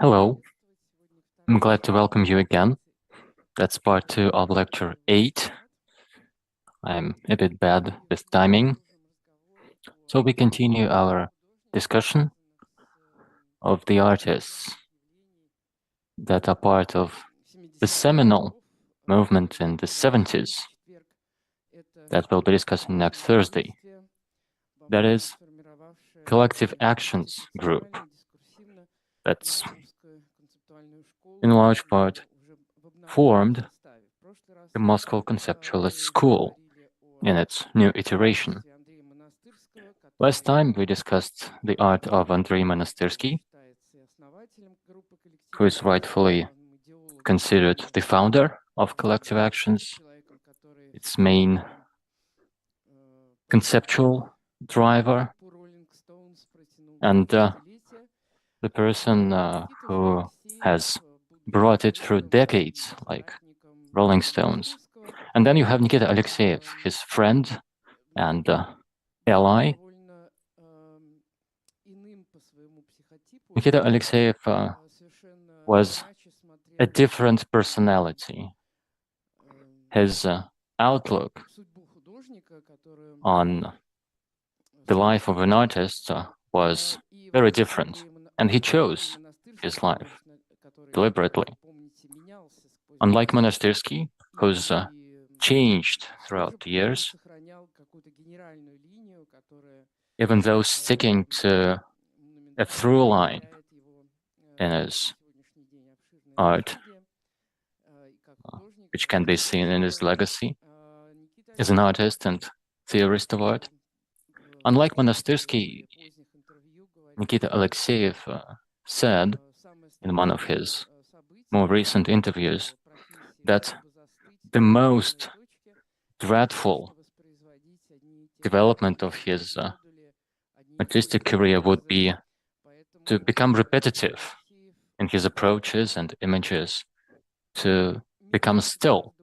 Hello, I'm glad to welcome you again. That's part 2 of lecture 8. I'm a bit bad with timing. So we continue our discussion of the artists that are part of the seminal movement in the 70s that we'll be discussing next Thursday. That is Collective Actions Group. That's in large part formed the Moscow Conceptualist School in its new iteration. Last time we discussed the art of Andrei Monastyrsky, who is rightfully considered the founder of Collective Actions, its main conceptual driver, and the person who has brought it through decades, like Rolling Stones. And then you have Nikita Alexeyev, his friend and ally. Nikita Alexeyev was a different personality. His outlook on the life of an artist was very different, and he chose his life deliberately. Unlike Monastyrsky, who's changed throughout the years, even though sticking to a through line in his art, which can be seen in his legacy as an artist and theorist of art. Unlike Monastyrsky, Nikita Alexeyev said in one of his more recent interviews that the most dreadful development of his artistic career would be to become repetitive in his approaches and images, to become still.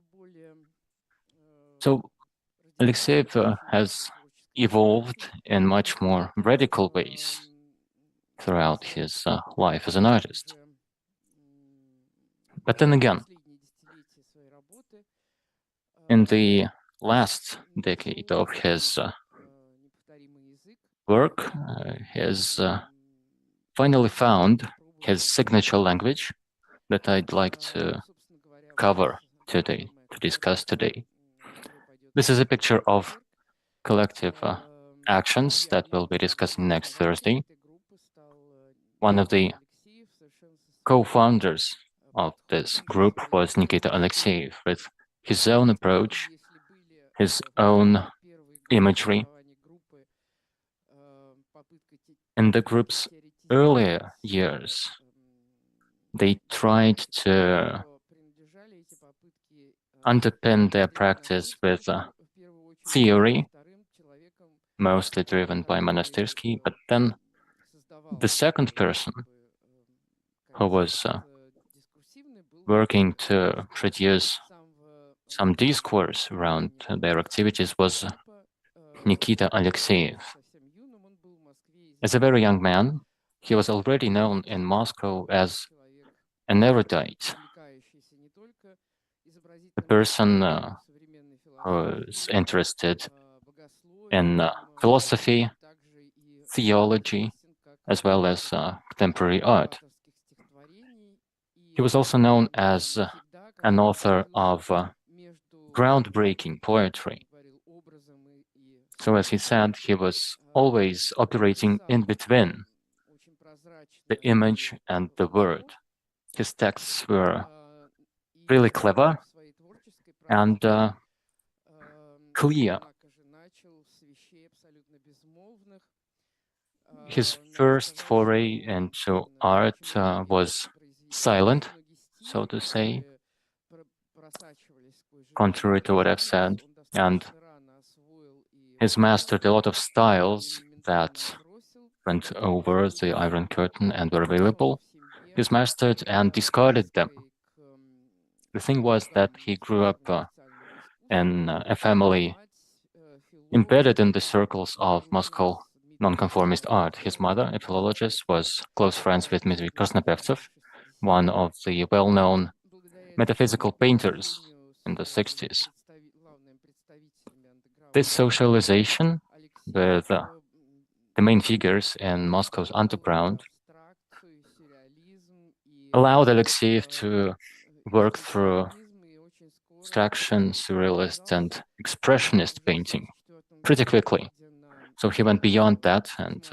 So Alexeyev has evolved in much more radical ways throughout his life as an artist. But then again, in the last decade of his work, he has finally found his signature language that I'd like to cover today, to discuss today. This is a picture of collective actions that we'll be discussing next Thursday. One of the co-founders of this group was Nikita Alexeyev, with his own approach, his own imagery. In the group's earlier years, they tried to underpin their practice with theory, mostly driven by Monastyrsky, but then the second person who was working to produce some discourse around their activities was Nikita Alexeyev. As a very young man, he was already known in Moscow as an erudite, a person who's interested in philosophy, theology, as well as contemporary art. He was also known as an author of groundbreaking poetry. So as he said, he was always operating in between the image and the word. His texts were really clever and clear. His first foray into art was silent, so to say, contrary to what I've said, and he's mastered a lot of styles that went over the Iron Curtain and were available. He's mastered and discarded them. The thing was that he grew up in a family embedded in the circles of Moscow nonconformist art. His mother, a philologist, was close friends with Dmitry Krasnopevtsov, one of the well-known metaphysical painters in the 60s. This socialization with the main figures in Moscow's underground allowed Alexeyev to work through abstraction, surrealist, and expressionist painting pretty quickly. So he went beyond that, and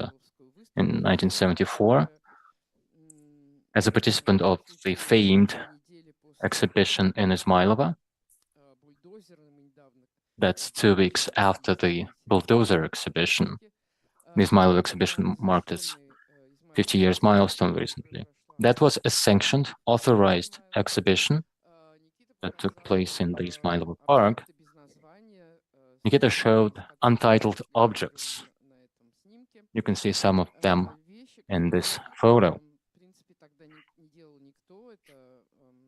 in 1974, as a participant of the famed exhibition in Izmailova, that's 2 weeks after the Bulldozer exhibition. The Izmailov exhibition marked its 50 years milestone recently. That was a sanctioned, authorized exhibition that took place in the Izmailova Park. Nikita showed untitled objects. You can see some of them in this photo.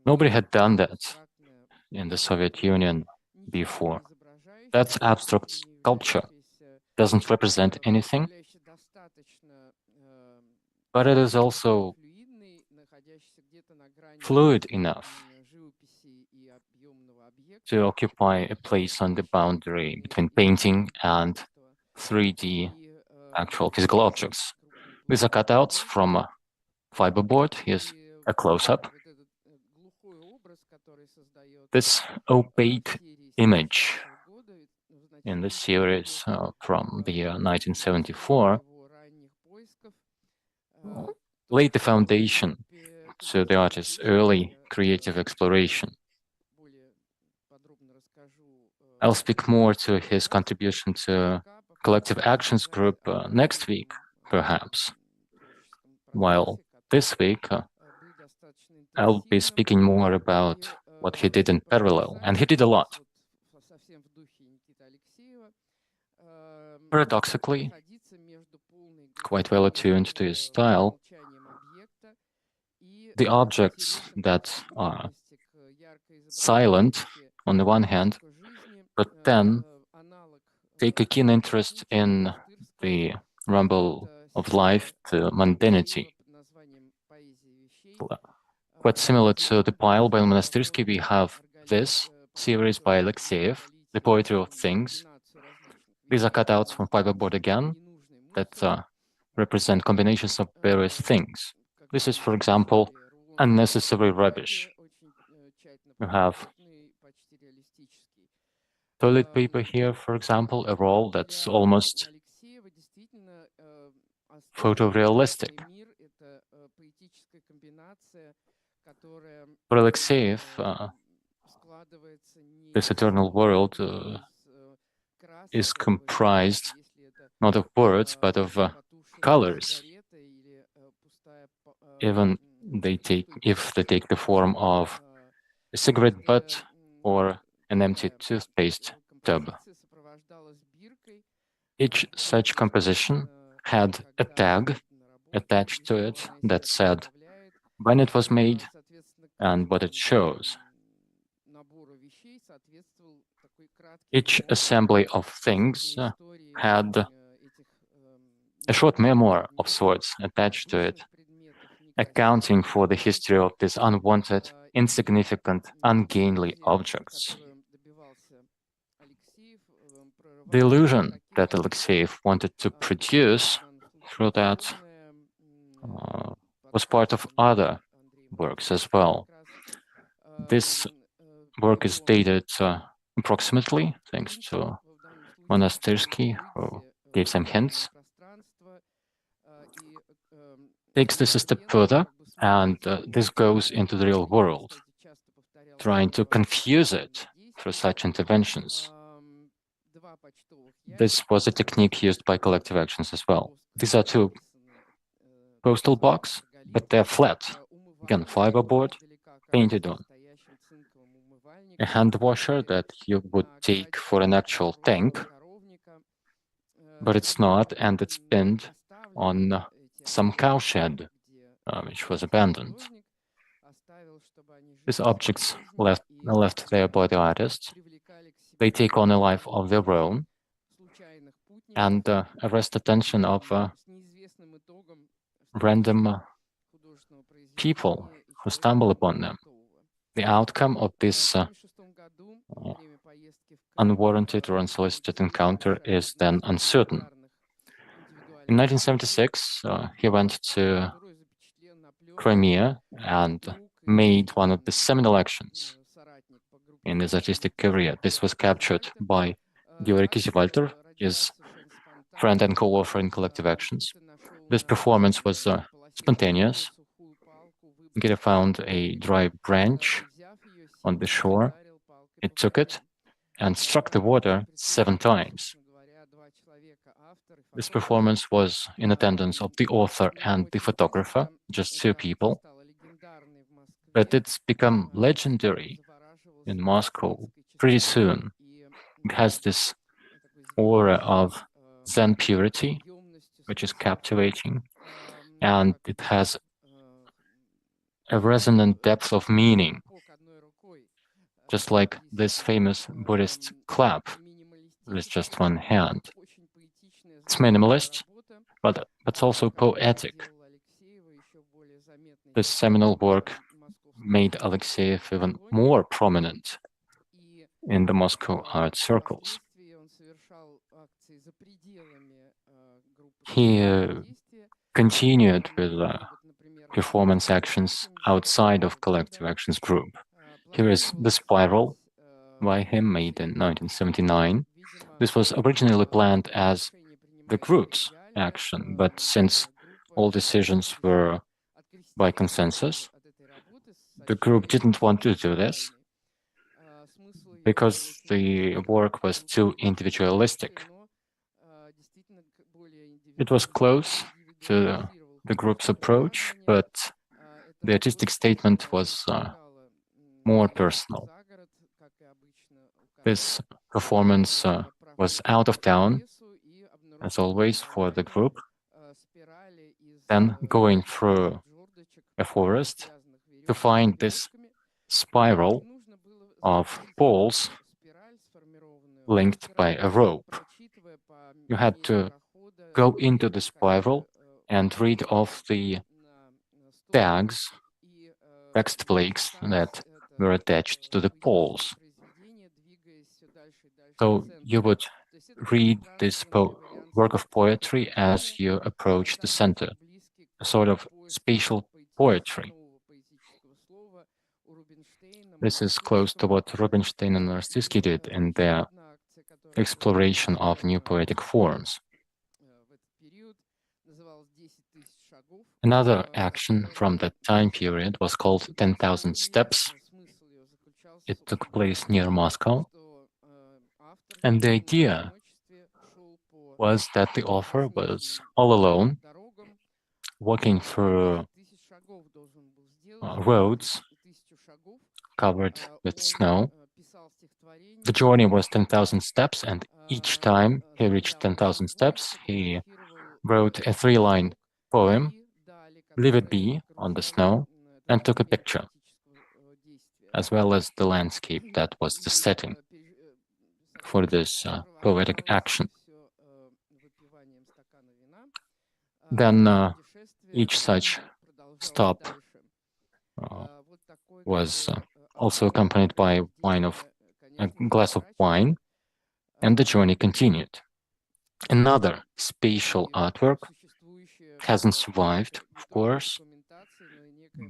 Nobody had done that in the Soviet Union before. That's abstract sculpture. Doesn't represent anything, but it is also fluid enough to occupy a place on the boundary between painting and 3D actual physical objects. These are cutouts from a fiberboard. Here's a close-up. This opaque image in the series from the year 1974 laid the foundation to the artist's early creative exploration. I'll speak more to his contribution to Collective Actions Group next week, perhaps, while this week I'll be speaking more about what he did in parallel, and he did a lot. Paradoxically, quite well attuned to his style, the objects that are silent on the one hand, but then take a keen interest in the rumble of life, the mundanity. Quite similar to The Pile by Monastyrsky, we have this series by Alexeyev, The Poetry of Things. These are cutouts from fiberboard again that represent combinations of various things. This is, for example, unnecessary rubbish. You have toilet paper here, for example, a roll that's almost photorealistic. For Alexeyev, this eternal world is comprised not of words, but of colors. Even if they take the form of a cigarette butt or an empty toothpaste tub. Each such composition had a tag attached to it that said when it was made and what it shows. Each assembly of things had a short memoir of sorts attached to it, accounting for the history of these unwanted, insignificant, ungainly objects. The illusion that Alexeyev wanted to produce through that was part of other works as well. This work is dated approximately, thanks to Monastyrsky, who gave some hints. Takes this a step further, and this goes into the real world, trying to confuse it through such interventions. This was a technique used by Collective Actions as well. These are 2 postal boxes, but they're flat. Again, fiberboard, painted on. A hand washer that you would take for an actual tank, but it's not, and it's pinned on some cowshed, which was abandoned. These objects left there by the artist. They take on a life of their own and arrest attention of random people who stumble upon them. The outcome of this unwarranted or unsolicited encounter is then uncertain. In 1976, he went to Crimea and made one of the seminal actions in his artistic career. This was captured by Georg Kiesewetter, his friend and co-author in Collective Actions. This performance was spontaneous. Gita found a dry branch on the shore. It took it and struck the water 7 times. This performance was in attendance of the author and the photographer, just 2 people. But it's become legendary in Moscow pretty soon. It has this aura of Zen purity, which is captivating, and it has a resonant depth of meaning, just like this famous Buddhist clap with just one hand. It's minimalist, but it's also poetic. This seminal work made Alexeyev even more prominent in the Moscow art circles. He continued with performance actions outside of Collective Actions group. Here is The Spiral by him, made in 1979. This was originally planned as the group's action, but since all decisions were by consensus, the group didn't want to do this because the work was too individualistic. It was close to the group's approach, but the artistic statement was more personal. This performance was out of town, as always, for the group, then going through a forest to find this spiral of poles linked by a rope. You had to go into the spiral and read off the tags, text plaques that were attached to the poles. So you would read this work of poetry as you approach the center, a sort of spatial poetry. This is close to what Rubinstein and Rossitsky did in their exploration of new poetic forms. Another action from that time period was called 10,000 Steps. It took place near Moscow. And the idea was that the author was all alone, walking through roads covered with snow. The journey was 10,000 steps, and each time he reached 10,000 steps, he wrote a 3-line poem, Leave It Be, on the snow, and took a picture, as well as the landscape that was the setting for this poetic action. Then each such stop was also accompanied by a glass of wine, and the journey continued. Another spatial artwork hasn't survived, of course,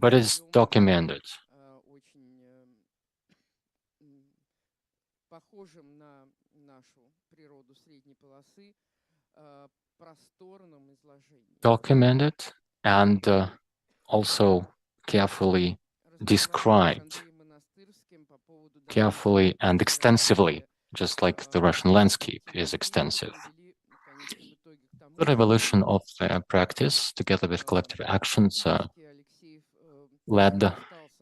but is documented. Documented and also carefully described, carefully and extensively, just like the Russian landscape is extensive. The revolution of their practice, together with Collective Actions, led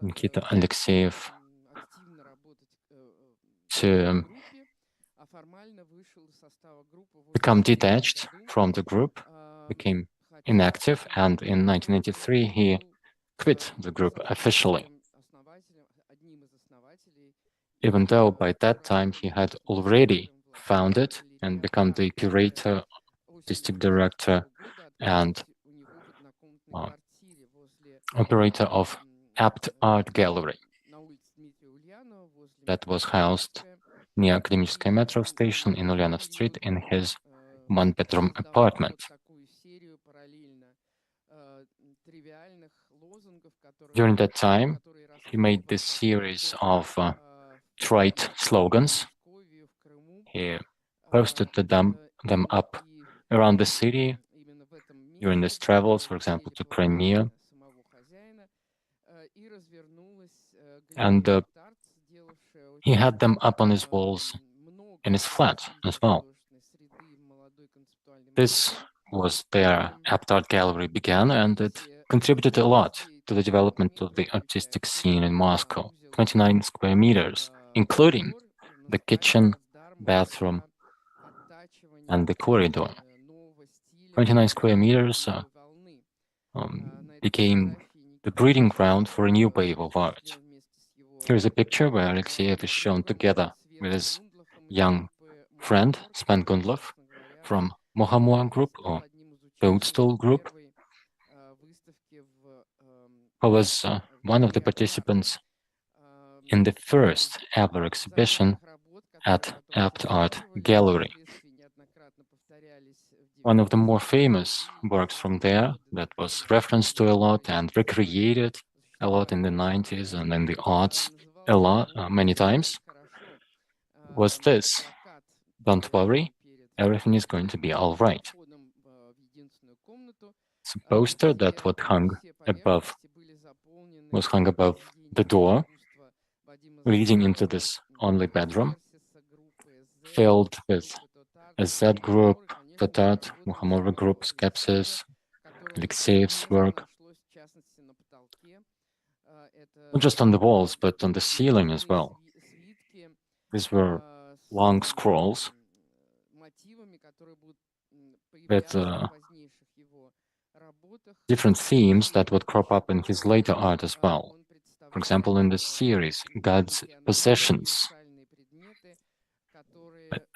Nikita Alexeyev to become detached from the group, became inactive, and in 1983 he quit the group officially, even though by that time he had already founded and become the curator, artistic director, and operator of Abt Art Gallery that was housed near Akademическая metro station in Ulyanov Street in his one-bedroom apartment. During that time, he made this series of trite slogans. He posted them up around the city during his travels, for example, to Crimea. And he had them up on his walls in his flat as well. This was where Abt Art Gallery began, and it contributed a lot to the development of the artistic scene in Moscow. 29 square meters, including the kitchen, bathroom, and the corridor. 29 square meters became the breeding ground for a new wave of art. Here's a picture where Alexeyev is shown together with his young friend, Sven Gundlov, from Mohamua Group or Toadstool Group, who was one of the participants in the first ever exhibition at Abt Art Gallery. One of the more famous works from there that was referenced to a lot and recreated a lot in the 90s and in the arts a lot, many times, was this: "Don't worry, everything is going to be all right." It's a poster that was hung above the door leading into this only bedroom, filled with SZ Group, Tatat, Muhamova Group, Skepsis, Alexeyev's work. Not just on the walls, but on the ceiling as well. These were long scrolls with different themes that would crop up in his later art as well. For example, in the series, God's Possessions,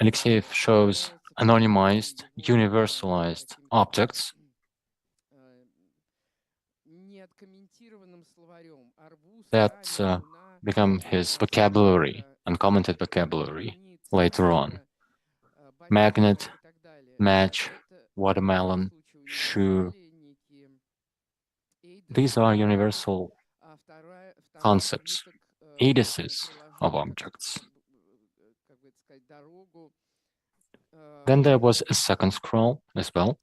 Alexeyev shows anonymized, universalized objects that become his vocabulary, uncommented vocabulary, later on. Magnet, match, watermelon, shoe. These are universal concepts, indices of objects. Then there was a second scroll as well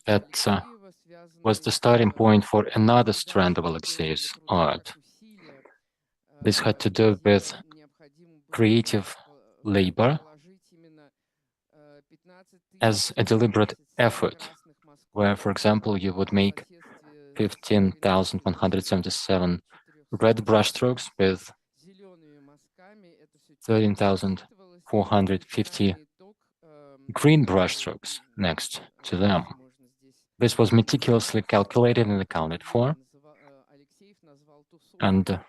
that was the starting point for another strand of Alexeyev's art. This had to do with creative labor as a deliberate effort, where, for example, you would make 15,177 red brushstrokes with 13,450 green brushstrokes next to them. This was meticulously calculated and accounted for, and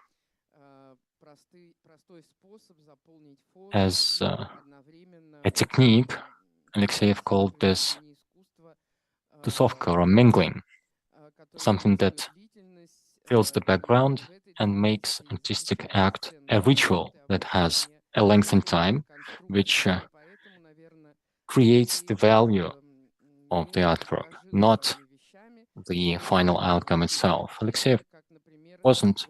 as a technique, Alexeyev called this tusovka, or mingling, something that fills the background and makes artistic act a ritual that has a length in time, which creates the value of the artwork, not the final outcome itself. Alexeyev wasn't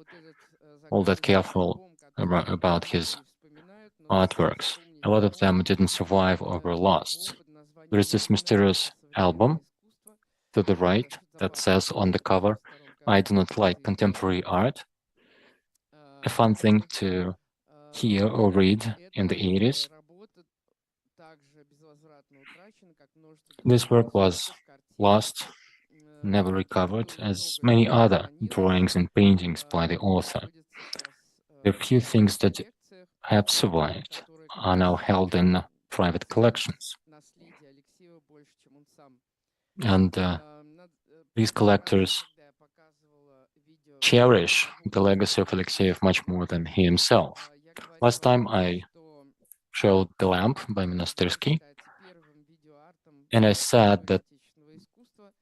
all that careful about his artworks. A lot of them didn't survive or were lost. There is this mysterious album to the right that says on the cover, "I do not like contemporary art." A fun thing to hear or read in the 80s. This work was lost, never recovered, as many other drawings and paintings by the author. The few things that have survived are now held in private collections. And these collectors cherish the legacy of Alexeyev much more than he himself. Last time I showed The Lamp by Monastyrsky, and I said that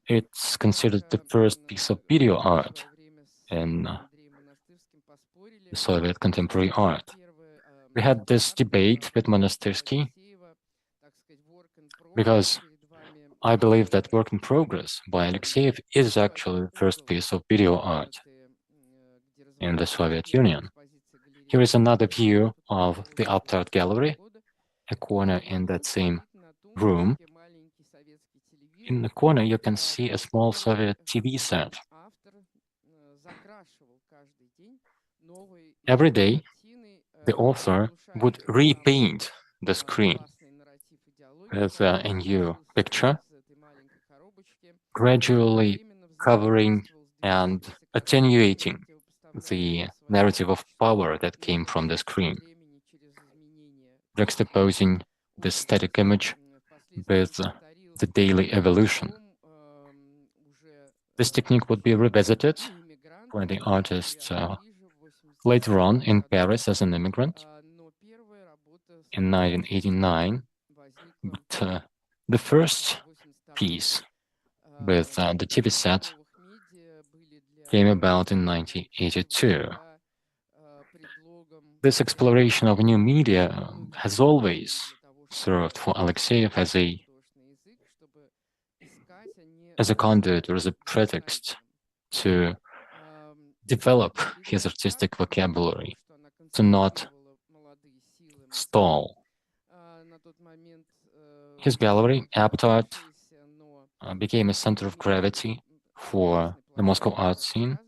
it's considered the first piece of video art in the Soviet contemporary art. We had this debate with Monastyrsky because I believe that Work in Progress by Alexeyev is actually the first piece of video art in the Soviet Union. Here is another view of the Aptart Gallery, a corner in that same room. In the corner, you can see a small Soviet TV set. Every day, the author would repaint the screen with a new picture, gradually covering and attenuating the narrative of power that came from the screen, juxtaposing the static image with the daily evolution. This technique would be revisited by the artist later on in Paris as an immigrant in 1989. But the first piece with the TV set came about in 1982. This exploration of new media has always served for Alexeyev as a conduit or as a pretext to develop his artistic vocabulary, to not stall. His gallery, Aptart, became a center of gravity for the Moscow art scene.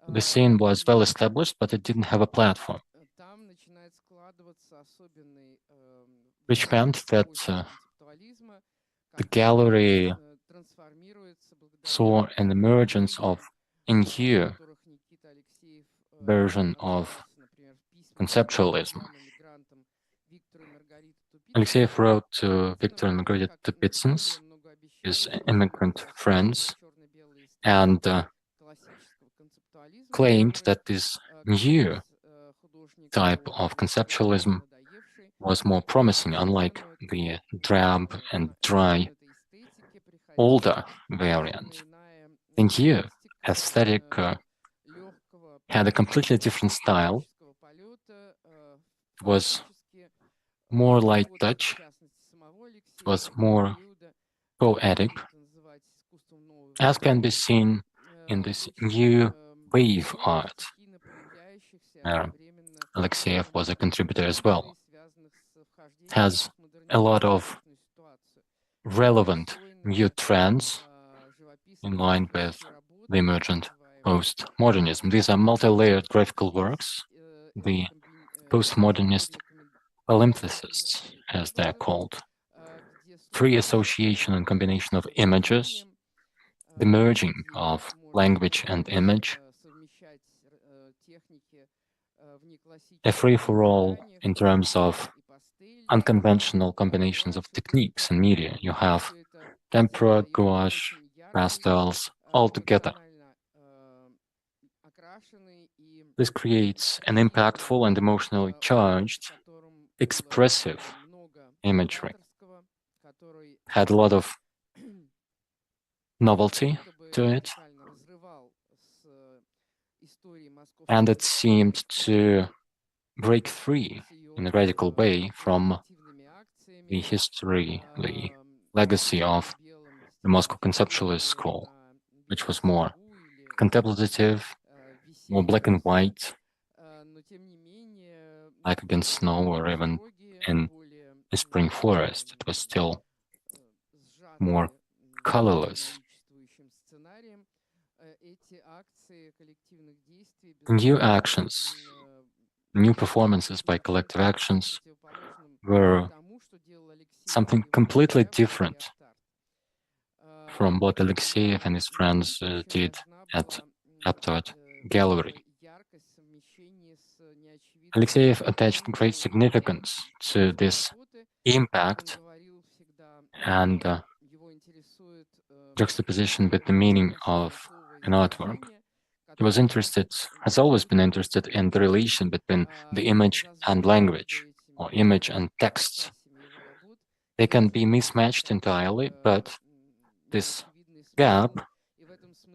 The scene was well established, but it didn't have a platform, which meant that the gallery saw an emergence of a new version of conceptualism. Alexeyev wrote to Victor and Margarita Tupitsins, his immigrant friends, and claimed that this new type of conceptualism was more promising, unlike the drab and dry older variant. The new aesthetic had a completely different style. It was more light touch, it was more poetic, as can be seen in this new wave art, where Alexeyev was a contributor as well. It has a lot of relevant new trends in line with the emergent postmodernism. These are multi-layered graphical works, the postmodernist palimpsests, as they're called. Free association and combination of images, the merging of language and image, a free-for-all in terms of unconventional combinations of techniques and media. You have tempera, gouache, pastels, all together. This creates an impactful and emotionally charged, expressive imagery. Had a lot of novelty to it, and it seemed to break free in a radical way from the history, the legacy of the Moscow conceptualist school, which was more contemplative, more black and white, like against snow or even in a spring forest. It was still more colorless. New actions, new performances by collective actions were something completely different from what Alexeyev and his friends did at Aptart Gallery. Alexeyev attached great significance to this impact and juxtaposition with the meaning of an artwork. He was interested, has always been interested in the relation between the image and language, or image and text. They can be mismatched entirely, but this gap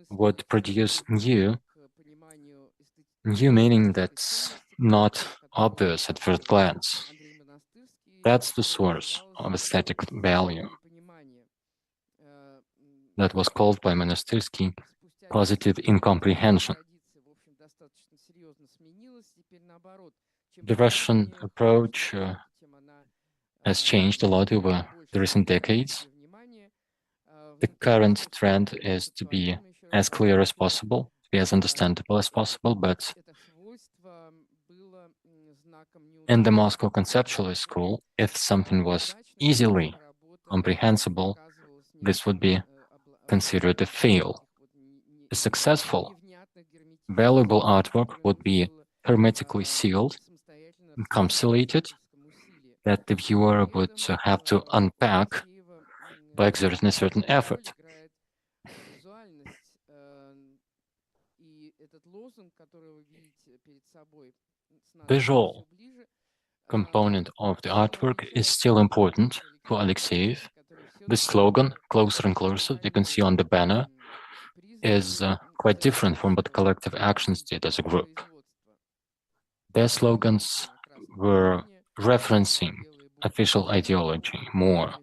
would produce new new meaning that's not obvious at first glance. That's the source of aesthetic value that was called by Monastyrsky positive incomprehension. The Russian approach has changed a lot over the recent decades. The current trend is to be as clear as possible, to be as understandable as possible, but in the Moscow conceptualist school, if something was easily comprehensible, this would be considered a fail. A successful, valuable artwork would be hermetically sealed, encapsulated, that the viewer would have to unpack by exerting a certain effort. Visual component of the artwork is still important for Alexeyev. The slogan, "Closer and Closer," you can see on the banner, is quite different from what Collective Actions did as a group. Their slogans were referencing official ideology more.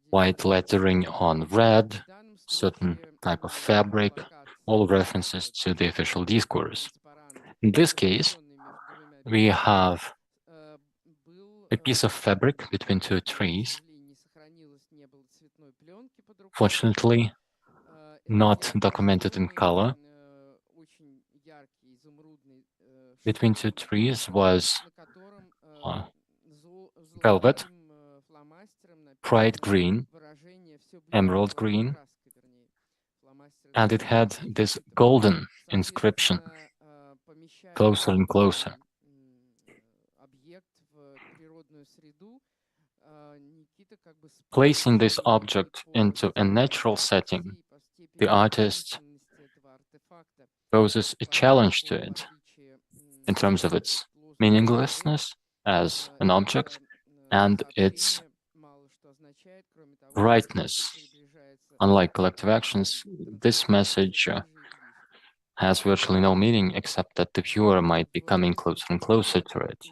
White lettering on red, certain type of fabric, all references to the official discourse. In this case, we have a piece of fabric between two trees, fortunately not documented in color. Between two trees was velvet, bright green, emerald green, and it had this golden inscription, "Closer and Closer." Placing this object into a natural setting, the artist poses a challenge to it in terms of its meaninglessness as an object and its brightness. Unlike Collective Actions, this message has virtually no meaning except that the viewer might be coming closer and closer to it.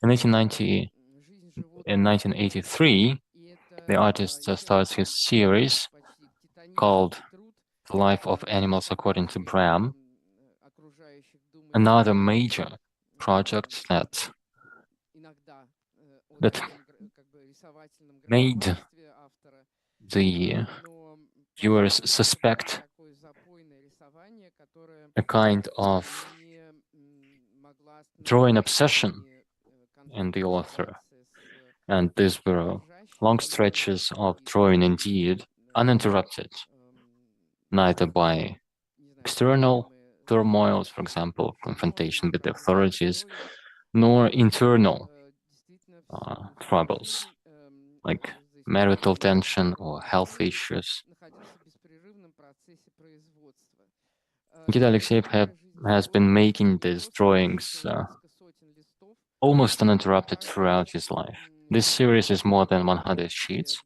In 1983, the artist starts his series called "The Life of Animals According to Bram," another major project that made the viewers suspect a kind of drawing obsession in the author. And these were long stretches of drawing indeed, uninterrupted, neither by external turmoils, for example, confrontation with the authorities, nor internal troubles, like marital tension or health issues. Nikita Alexeyev has been making these drawings almost uninterrupted throughout his life. This series is more than 100 sheets,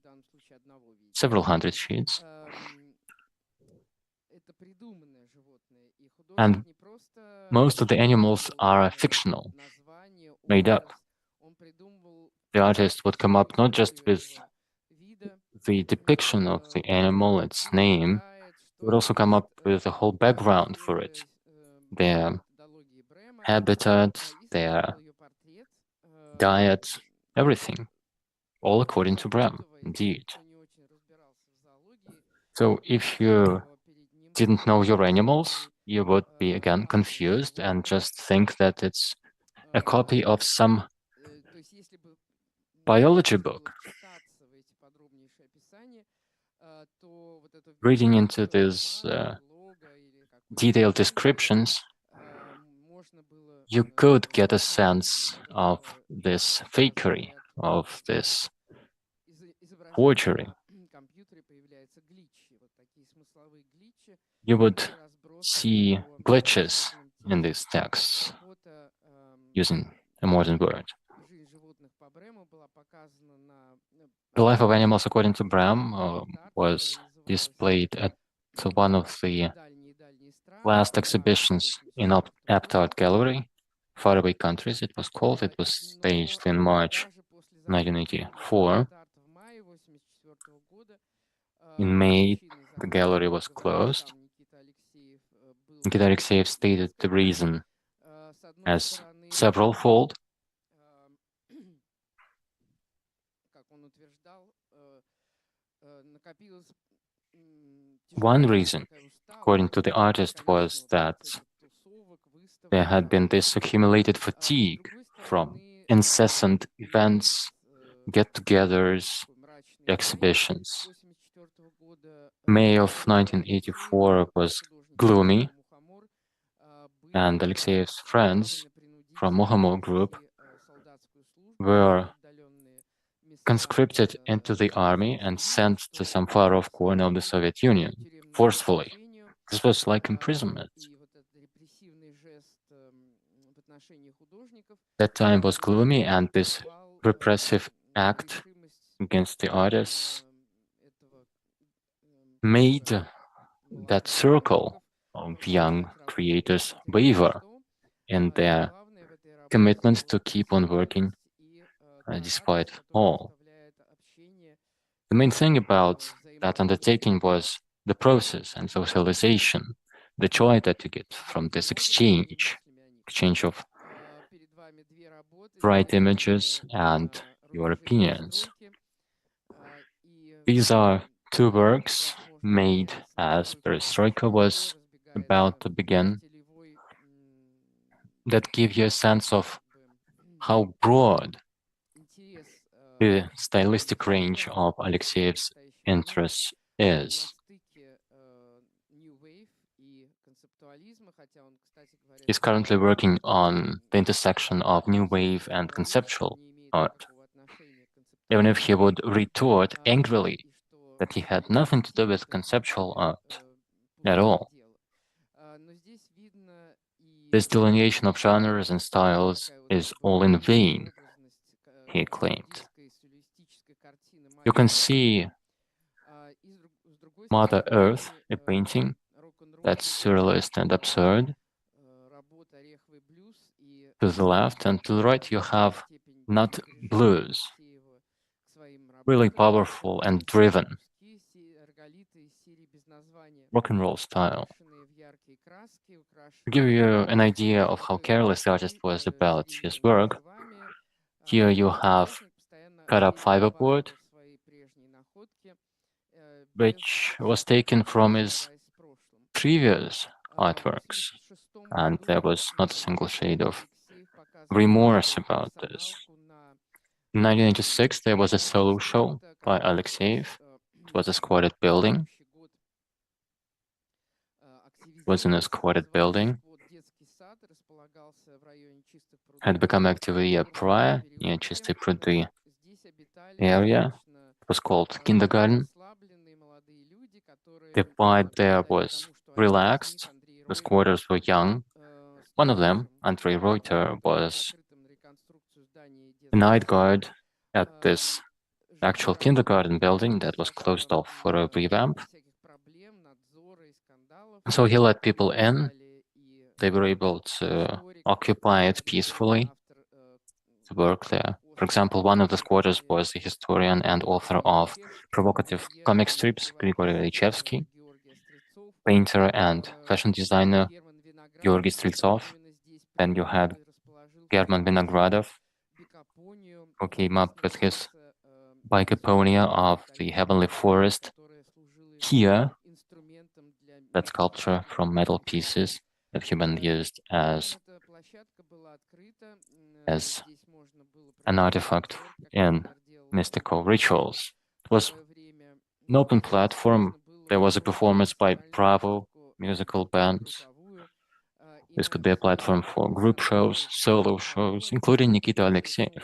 several hundred sheets. And most of the animals are fictional, made up. The artist would come up not just with the depiction of the animal, its name, would also come up with a whole background for it, their habitat, their diet, everything, all according to Bram, indeed. So if you didn't know your animals, you would be again confused and just think that it's a copy of some biology book. Reading into these detailed descriptions, you could get a sense of this fakery, of this forgery. You would see glitches in these texts, using a modern word. The Life of Animals According to Bram was displayed at one of the last exhibitions in Aptart Gallery, Faraway Countries it was called. It was staged in March 1984. In May, the gallery was closed. Nikita Alexeyev stated the reason as several-fold. One reason, according to the artist, was that there had been this accumulated fatigue from incessant events, get-togethers, exhibitions. May of 1984 was gloomy, and Alexeyev's friends from Muhammed Group were conscripted into the army and sent to some far-off corner of the Soviet Union forcefully. This was like imprisonment. That time was gloomy, and this repressive act against the artists made that circle of young creators waver in their commitment to keep on working despite all. The main thing about that undertaking was the process and socialization, the joy that you get from this exchange of bright images and your opinions. These are two works made as Perestroika was about to begin that give you a sense of how broad the stylistic range of Alexeyev's interests is. He's currently working on the intersection of new wave and conceptual art. Even if he would retort angrily that he had nothing to do with conceptual art at all. This delineation of genres and styles is all in vain, he claimed. You can see Mother Earth, a painting that's surrealist and absurd. To the left and to the right, you have Nut Blues, really powerful and driven, rock and roll style. To give you an idea of how careless the artist was about his work, here you have cut up fiberboard, which was taken from his previous artworks, and there was not a single shade of remorse about this. In 1996, there was a solo show by Alexeyev. It was a squatted building. It was in a squatted building. Had become active a year prior near Чистые пруды area. It was called Kindergarten. The vibe there was relaxed. The squatters were young. One of them, Andrei Reuter, was a night guard at this actual kindergarten building that was closed off for a revamp. So he let people in. They were able to occupy it peacefully, to work there. For example, one of the squatters was the historian and author of provocative comic strips, Grigory Lychevsky, painter and fashion designer Georgy Streltsov. Then you had German Vinogradov, who came up with his Bicoponia of the Heavenly Forest. Here, that sculpture from metal pieces that Human used as an artifact in mystical rituals. It was an open platform. There was a performance by Bravo musical bands. This could be a platform for group shows, solo shows, including Nikita Alexeyev.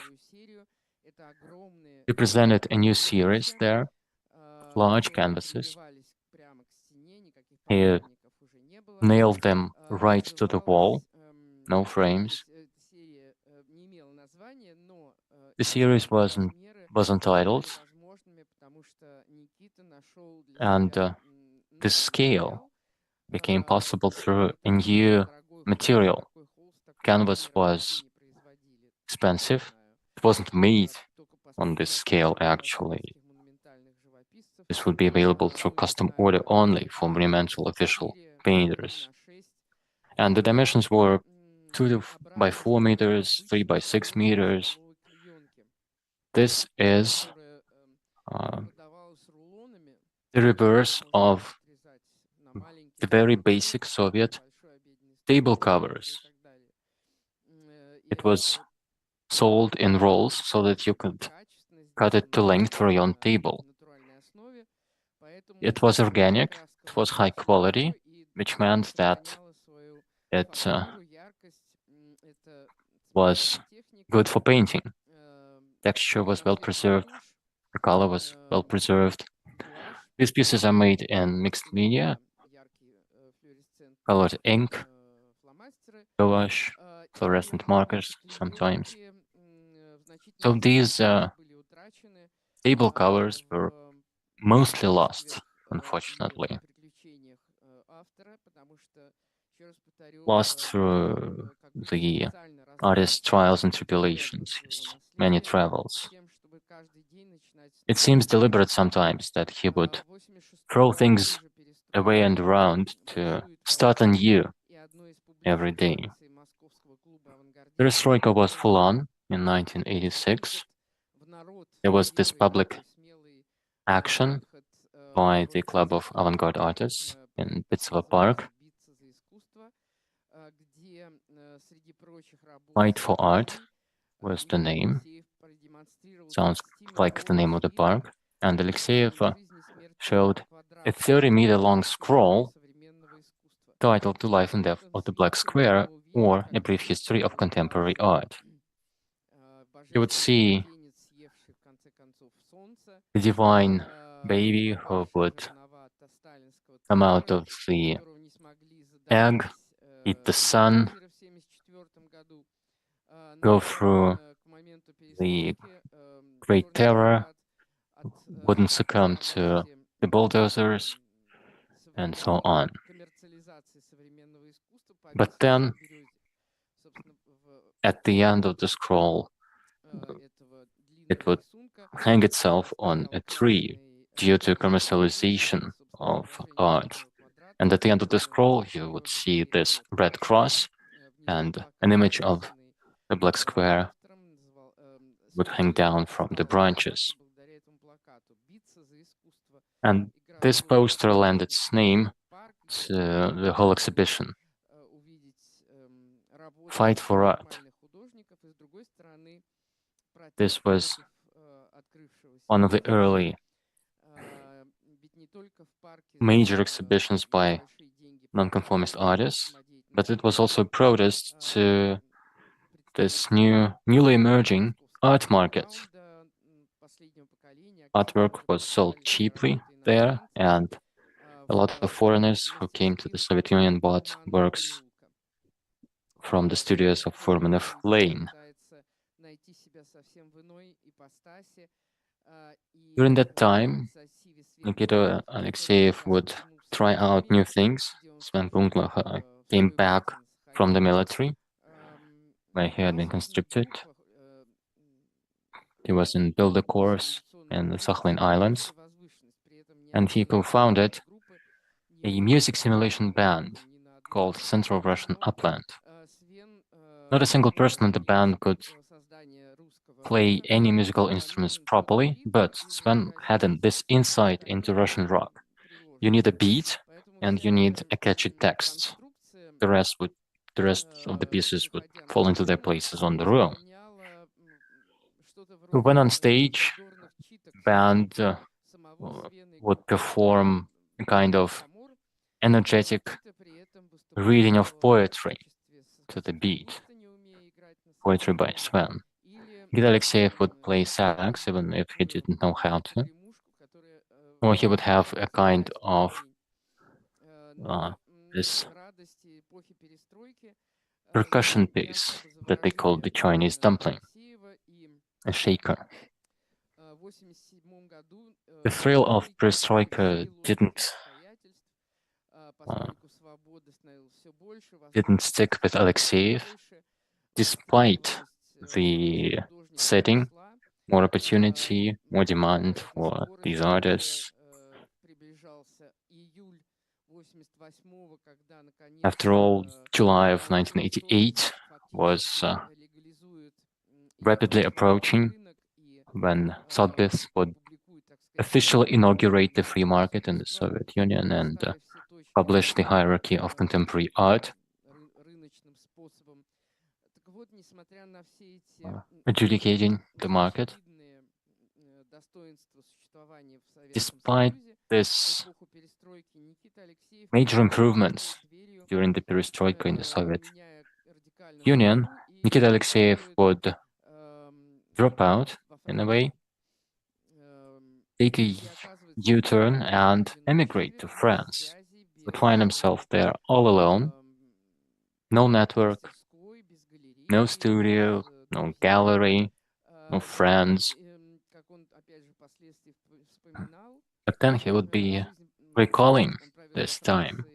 He presented a new series there, large canvases. He nailed them right to the wall, no frames. The series was entitled, and the scale became possible through a new material. Canvas was expensive. It wasn't made on this scale, actually. This would be available through custom order only for monumental official painters. And the dimensions were 2 by 4 meters, 3 by 6 meters. This is the reverse of the very basic Soviet table covers. It was sold in rolls so that you could cut it to length for your own table. It was organic, it was high quality, which meant that it was good for painting. Texture was well preserved, the color was well preserved. These pieces are made in mixed media, colored ink, gouache, fluorescent markers sometimes. So these table covers were mostly lost, unfortunately. Lost through the artist's trials and tribulations, his many travels. It seems deliberate sometimes that he would throw things away and around to start anew every day. The Perestroika was full on in 1986. There was this public action by the Club of Avant-Garde Artists in Bitsevo Park. Fight for Art was the name. Sounds like the name of the park. And Alexeyev showed a 30-meter long scroll titled The Life and Death of the Black Square, or A Brief History of Contemporary Art. You would see the divine baby who would come out of the egg, eat the sun, go through the Great Terror, wouldn't succumb to the bulldozers, and so on. But then, at the end of the scroll, it would hang itself on a tree due to commercialization of art. And at the end of the scroll, you would see this red cross, and an image of the black square would hang down from the branches. And this poster lent its name to the whole exhibition. Fight for Art. This was one of the early major exhibitions by nonconformist artists, but it was also a protest to this newly emerging art market. Artwork was sold cheaply there, and a lot of foreigners who came to the Soviet Union bought works from the studios of Furmanov Lane. During that time, Nikita Alexeyev would try out new things. Sven Gungla came back from the military, where he had been conscripted. He was in Builder Corps in the Sakhalin Islands, and he co-founded a music simulation band called Central Russian Upland. Not a single person in the band could play any musical instruments properly, but Sven had this insight into Russian rock. You need a beat and you need a catchy text. The rest of the pieces would fall into their places on their own. When on stage, band would perform a kind of energetic reading of poetry to the beat, poetry by Sven. Nikita Alexeyev would play sax even if he didn't know how to, or he would have a kind of this percussion piece that they called the Chinese dumpling, a shaker. The thrill of perestroika didn't didn't stick with Alexeyev, despite the setting, more opportunity, more demand for these artists. After all, July of 1988 was rapidly approaching when Sotheby's would officially inaugurate the free market in the Soviet Union and publish the hierarchy of contemporary art, adjudicating the market. Despite this major improvements during the perestroika in the Soviet Union, Nikita Alexeyev would drop out in a way, take a U-turn and emigrate to France, would find himself there all alone, no network, no studio, no gallery, no friends. But then he would be recalling this time,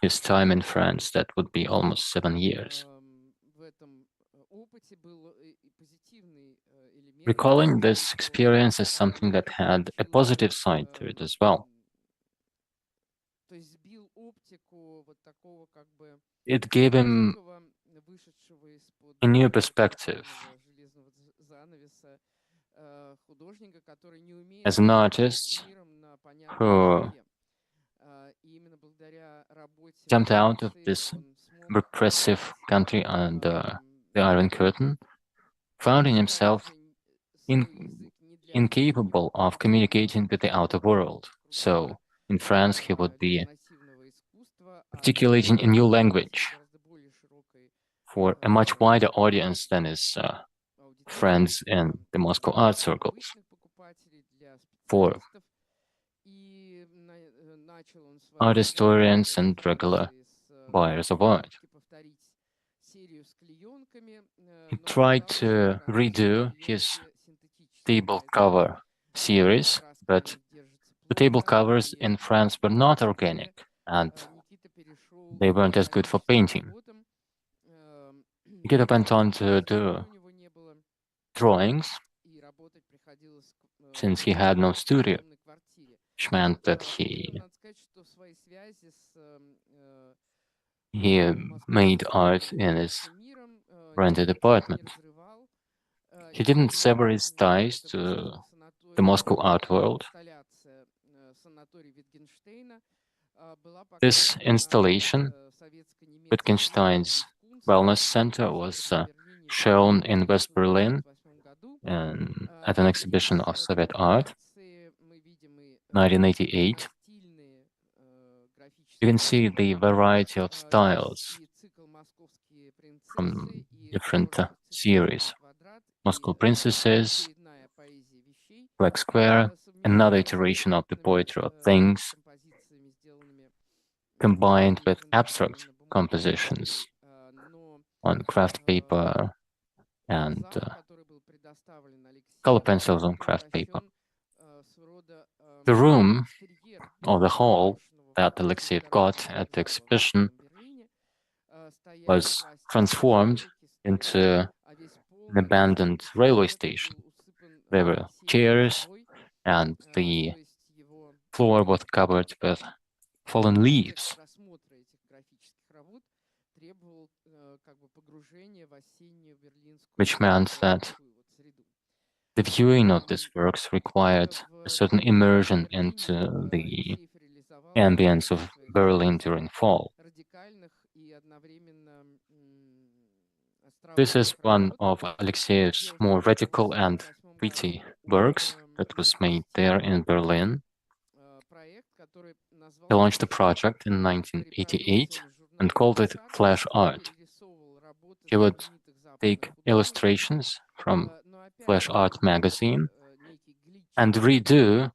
his time in France, that would be almost 7 years. Recalling this experience is something that had a positive side to it as well. It gave him a new perspective. As an artist who jumped out of this repressive country under the Iron Curtain, finding himself incapable of communicating with the outer world. So in France, he would be articulating a new language for a much wider audience than his friends in the Moscow art circles. For art historians and regular buyers of art. He tried to redo his table cover series, but the table covers in France were not organic and they weren't as good for painting. Nikita went on to do drawings since he had no studio, which meant that he made art in his rented apartment. He didn't sever his ties to the Moscow art world. This installation, Wittgenstein's Wellness Center, was shown in West Berlin at an exhibition of Soviet art, 1988. You can see the variety of styles from different series. Moscow Princesses, Black Square, another iteration of the poetry of things, combined with abstract compositions on craft paper and color pencils on craft paper. The room, or the hall, that Alexeyev got at the exhibition was transformed into an abandoned railway station. There were chairs, and the floor was covered with fallen leaves, which meant that the viewing of these works required a certain immersion into the ambience of Berlin during fall. This is one of Alexeyev's more radical and witty works that was made there in Berlin. He launched a project in 1988 and called it Flash Art. He would take illustrations from Flash Art magazine and redo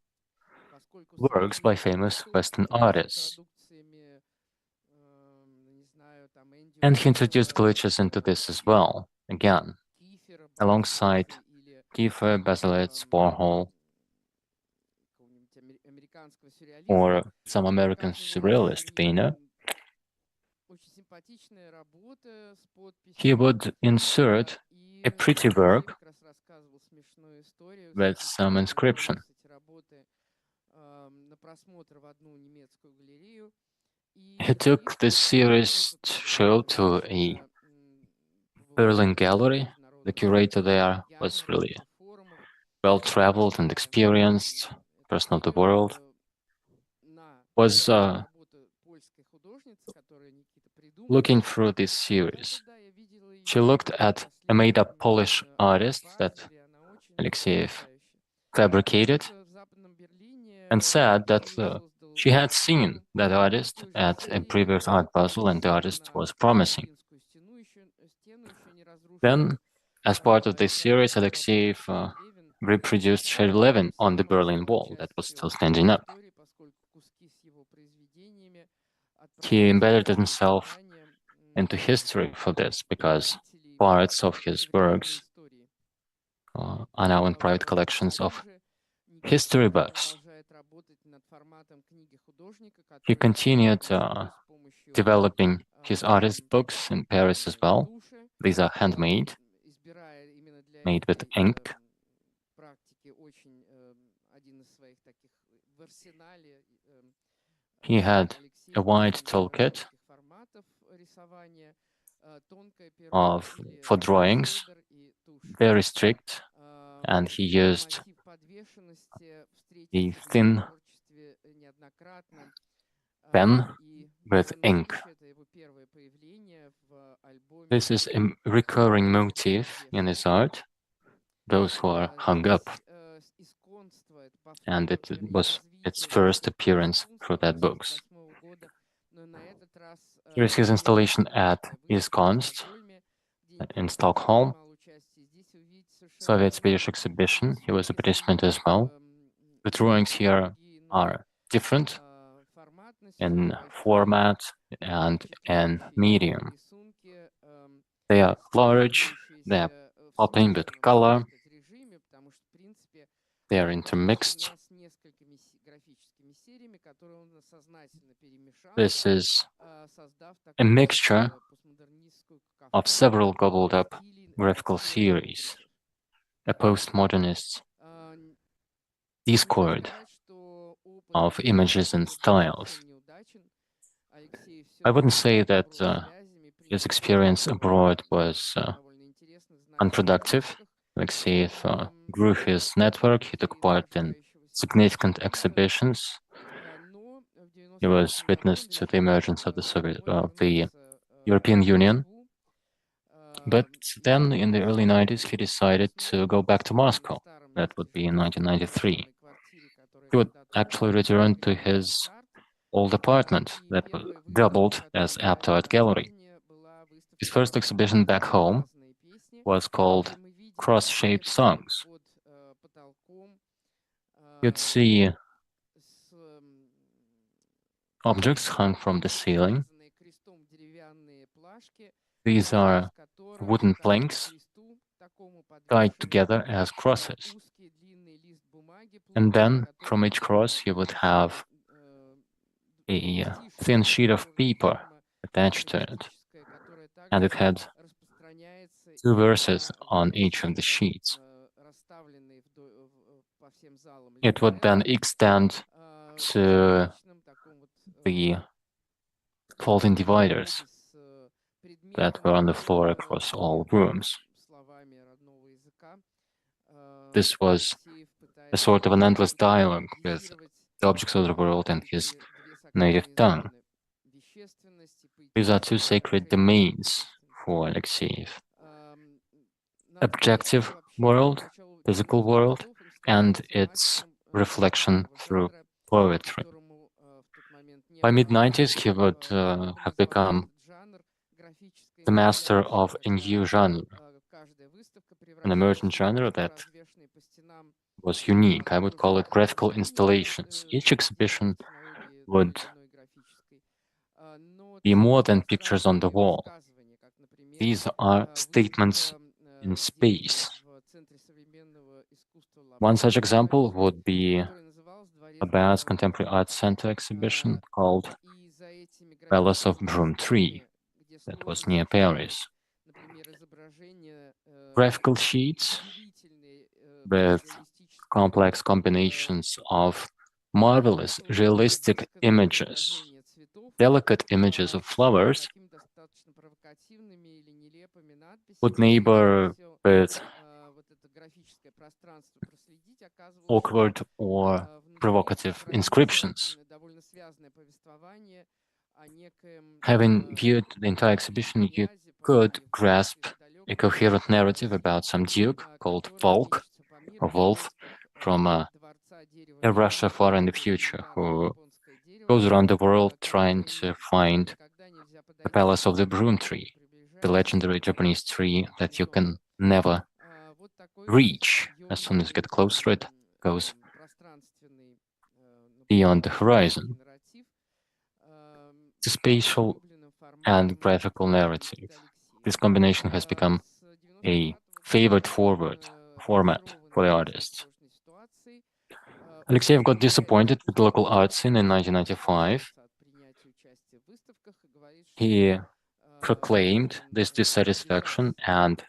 works by famous Western artists. And he introduced glitches into this as well, again, alongside Kiefer, Baselitz, Warhol. or some American surrealist painter, he would insert a pretty work with some inscription. He took this series show to a Berlin gallery. The curator there was really well-traveled and experienced person of the world, was looking through this series. She looked at a made-up Polish artist that Alexeyev fabricated and said that she had seen that artist at a previous art puzzle and the artist was promising. Then, as part of this series, Alexeyev reproduced Sher-Levin on the Berlin Wall that was still standing up. He embedded himself into history for this because parts of his works are now in private collections of history buffs. He continued developing his artist books in Paris as well. These are handmade, made with ink. He had a wide toolkit for drawings, very strict, and he used a thin pen with ink. This is a recurring motif in his art, those who are hung up, and it was its first appearance through that books. Here is his installation at Iskonst in Stockholm, Soviet Swedish exhibition. He was a participant as well. The drawings here are different in format and in medium. They are large, they are popping with color, they are intermixed. This is a mixture of several gobbled up graphical series, a postmodernist discord of images and styles. I wouldn't say that his experience abroad was unproductive. Alexeyev grew his network, he took part in significant exhibitions. He was witness to the emergence of the European Union. But then in the early 90s, he decided to go back to Moscow. That would be in 1993. He would actually return to his old apartment that was doubled as Abt Art Gallery. His first exhibition back home was called Cross-Shaped Songs. You'd see objects hung from the ceiling. These are wooden planks tied together as crosses. And then from each cross you would have a thin sheet of paper attached to it. And it had two verses on each of the sheets. It would then extend to the folding dividers that were on the floor across all rooms. This was a sort of an endless dialogue with the objects of the world and his native tongue. These are two sacred domains for Alexeyev: objective world, physical world, and its reflection through poetry. By mid-90s, he would have become the master of a new genre, an emergent genre that was unique. I would call it graphical installations. Each exhibition would be more than pictures on the wall. These are statements in space. One such example would be Abbas Contemporary Arts Center exhibition called Palace of Broom Tree, that was near Paris. Graphical sheets with complex combinations of marvelous, realistic images, delicate images of flowers, would neighbor with awkward or provocative inscriptions. Having viewed the entire exhibition, you could grasp a coherent narrative about some duke called Volk, or Wolf, from a Russia far in the future, who goes around the world trying to find the Palace of the Broom Tree, the legendary Japanese tree that you can never reach. As soon as you get close to it, goes beyond the horizon. The spatial and graphical narrative. This combination has become a favored format for the artists. Alexeyev got disappointed with the local art scene in 1995. He proclaimed this dissatisfaction and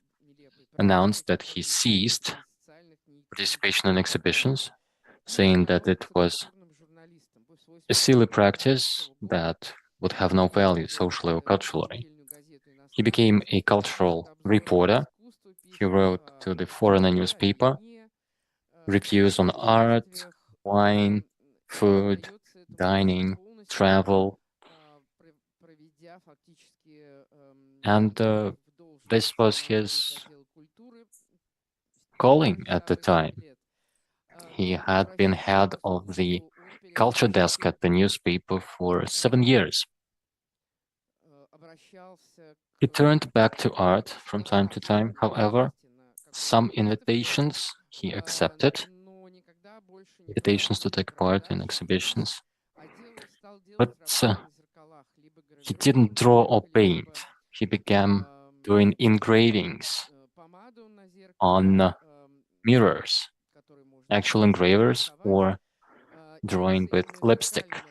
announced that he ceased participation in exhibitions, saying that it was a silly practice that would have no value socially or culturally. He became a cultural reporter. He wrote to the foreigner newspaper reviews on art, wine, food, dining, travel. And this was his calling at the time. He had been head of the culture desk at the newspaper for 7 years. He turned back to art from time to time, however. Some invitations he accepted, invitations to take part in exhibitions, but he didn't draw or paint. He began doing engravings on mirrors, actual engravers, or drawing with lipstick.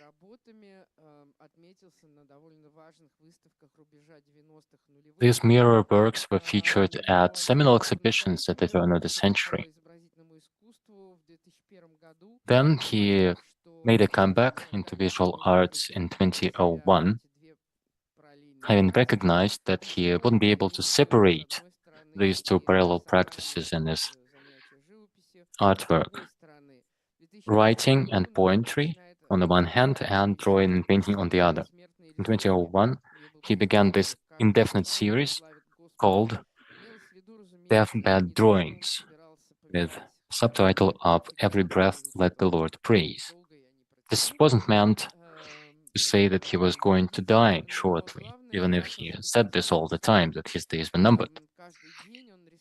These mirror works were featured at seminal exhibitions at the turn of the century. Then he made a comeback into visual arts in 2001, having recognized that he wouldn't be able to separate these two parallel practices in his artwork. Writing and poetry on the one hand, and drawing and painting on the other. In 2001, he began this indefinite series called Deathbed Drawings, with subtitle of Every Breath Let the Lord Praise. This wasn't meant to say that he was going to die shortly, even if he said this all the time, that his days were numbered.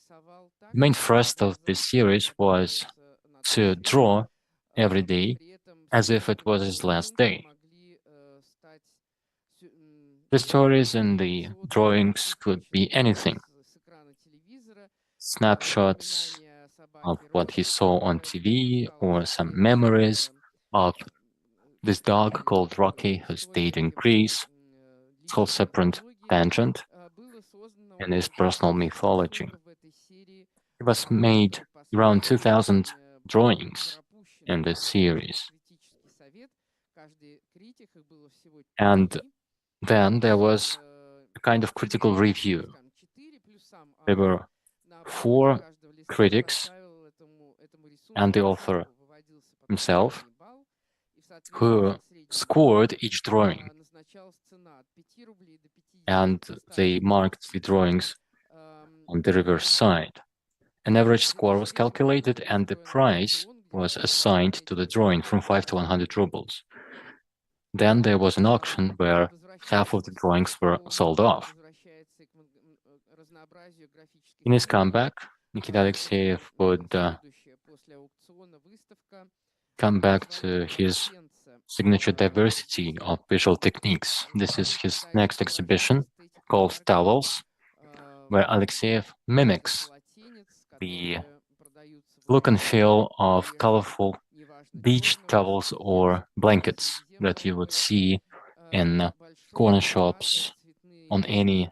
The main thrust of this series was to draw every day as if it was his last day. The stories in the drawings could be anything. Snapshots of what he saw on TV, or some memories of this dog called Rocky who stayed in Greece. It's whole separate tangent in his personal mythology. It was made around 2,000 drawings in this series. And then there was a kind of critical review. There were 4 critics and the author himself who scored each drawing, and they marked the drawings on the reverse side. An average score was calculated, and the price was assigned to the drawing from 5 to 100 rubles. Then there was an auction where half of the drawings were sold off. In his comeback, Nikita Alexeyev would come back to his signature diversity of visual techniques. This is his next exhibition called Towels, where Alexeyev mimics the look and feel of colorful beach towels or blankets that you would see in corner shops on any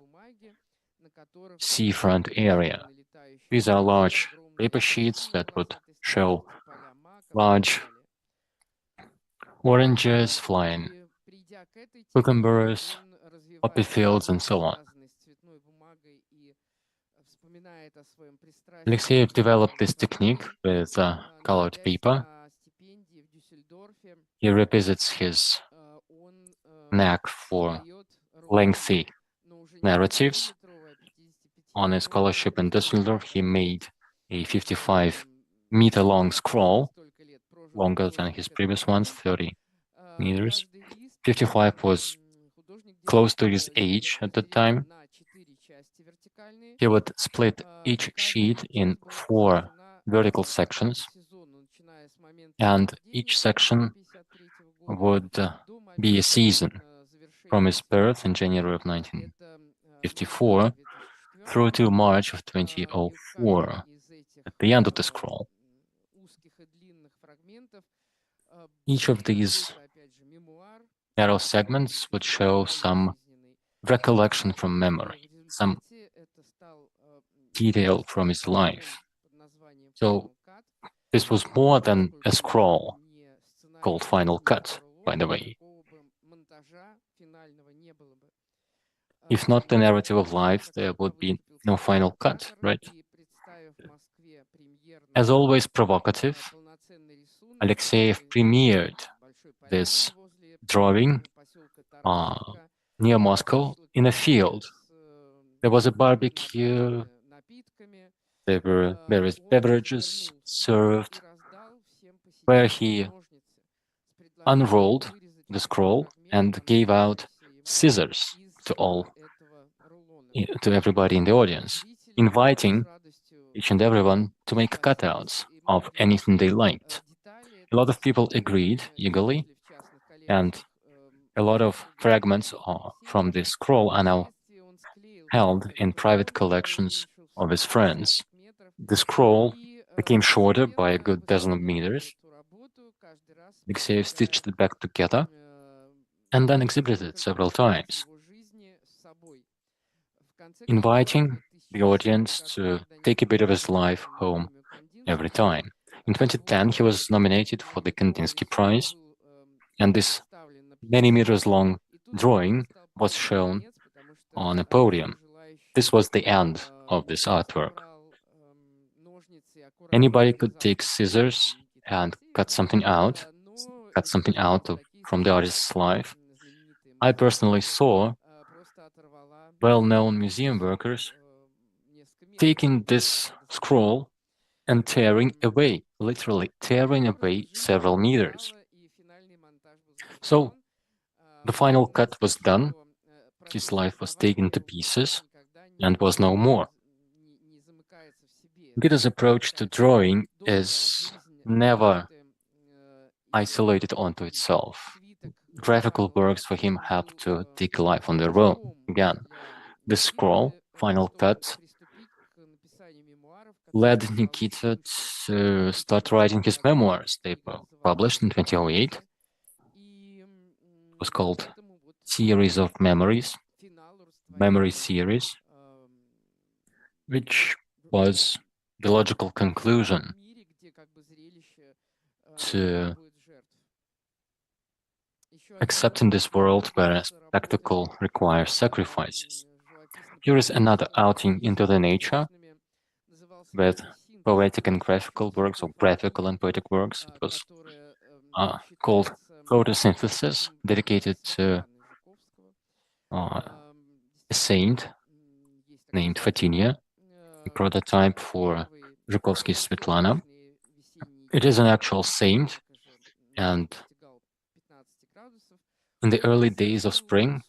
seafront area. These are large paper sheets that would show large oranges, flying cucumbers, poppy fields, and so on. Alexeyev developed this technique with colored paper. He revisits his knack for lengthy narratives. On his scholarship in Düsseldorf, he made a 55-meter long scroll, longer than his previous ones, 30 meters. 55 was close to his age at the time. He would split each sheet in 4 vertical sections, and each section would be a season from his birth in January of 1954 through to March of 2004 at the end of the scroll. Each of these narrow segments would show some recollection from memory, some detail from his life. So this was more than a scroll called Final Cut, by the way. If not the narrative of life, there would be no final cut, right? As always provocative, Alexeyev premiered this drawing near Moscow in a field. There was a barbecue, there were various beverages served, where he unrolled the scroll and gave out scissors to everybody in the audience, inviting each and everyone to make cutouts of anything they liked. A lot of people agreed eagerly, and a lot of fragments from this scroll are now held in private collections of his friends. The scroll became shorter by a good dozen of meters. Alexeyev stitched it back together and then exhibited it several times, inviting the audience to take a bit of his life home every time. In 2010, he was nominated for the Kandinsky Prize, and this many meters long drawing was shown on a podium. This was the end of this artwork. Anybody could take scissors and cut something out from the artist's life. I personally saw well-known museum workers taking this scroll and tearing away, literally tearing away several meters. So the final cut was done, his life was taken to pieces and was no more. Goethe's approach to drawing is never isolated onto itself. Graphical works for him have to take life on their own. Again, the scroll, Final Cut, led Nikita to start writing his memoirs. They were published in 2008. It was called Series of Memories, Memory Series, which was the logical conclusion to accepting this world where spectacle requires sacrifices. Here is another outing into the nature with poetic and graphical works, or graphical and poetic works. It was called Photosynthesis, dedicated to a saint named Fatinia, a prototype for Zhukovsky's Svetlana. It is an actual saint, and in the early days of spring,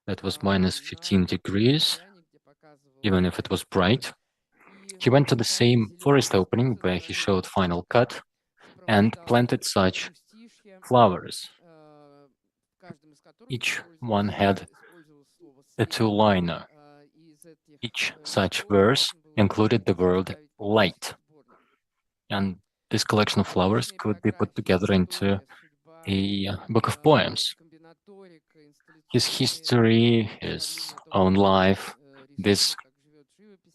that was minus 15 degrees, even if it was bright, he went to the same forest opening where he showed Final Cut and planted such flowers. Each one had a two-liner. Each such verse included the word light. And this collection of flowers could be put together into a book of poems. His history, his own life, these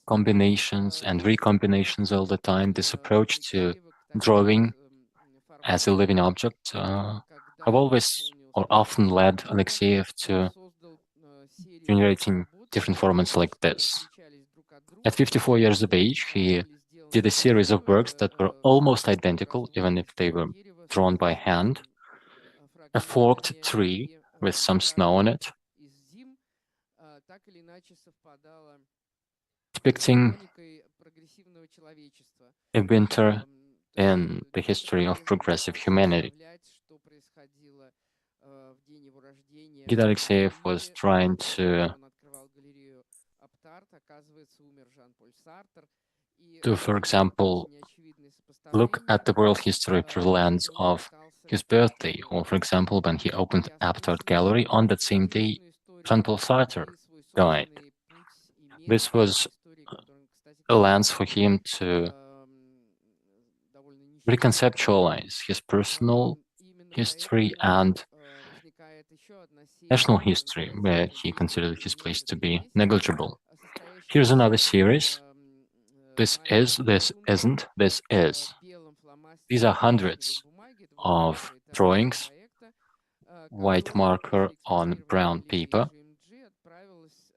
combinations and recombinations all the time, this approach to drawing as a living object have always or often led Alexeyev to generating different formats like this. At 54 years of age, he did a series of works that were almost identical, even if they were drawn by hand. A forked tree with some snow on it, depicting a winter in the history of progressive humanity. Nikita Alexeyev was trying to for example, look at the world history through the lens of his birthday, or for example, when he opened Aptart Gallery, on that same day, Jean-Paul Sartre died. This was a lens for him to reconceptualize his personal history and national history, where he considered his place to be negligible. Here's another series. This is, this isn't, this is. These are hundreds of drawings, white marker on brown paper.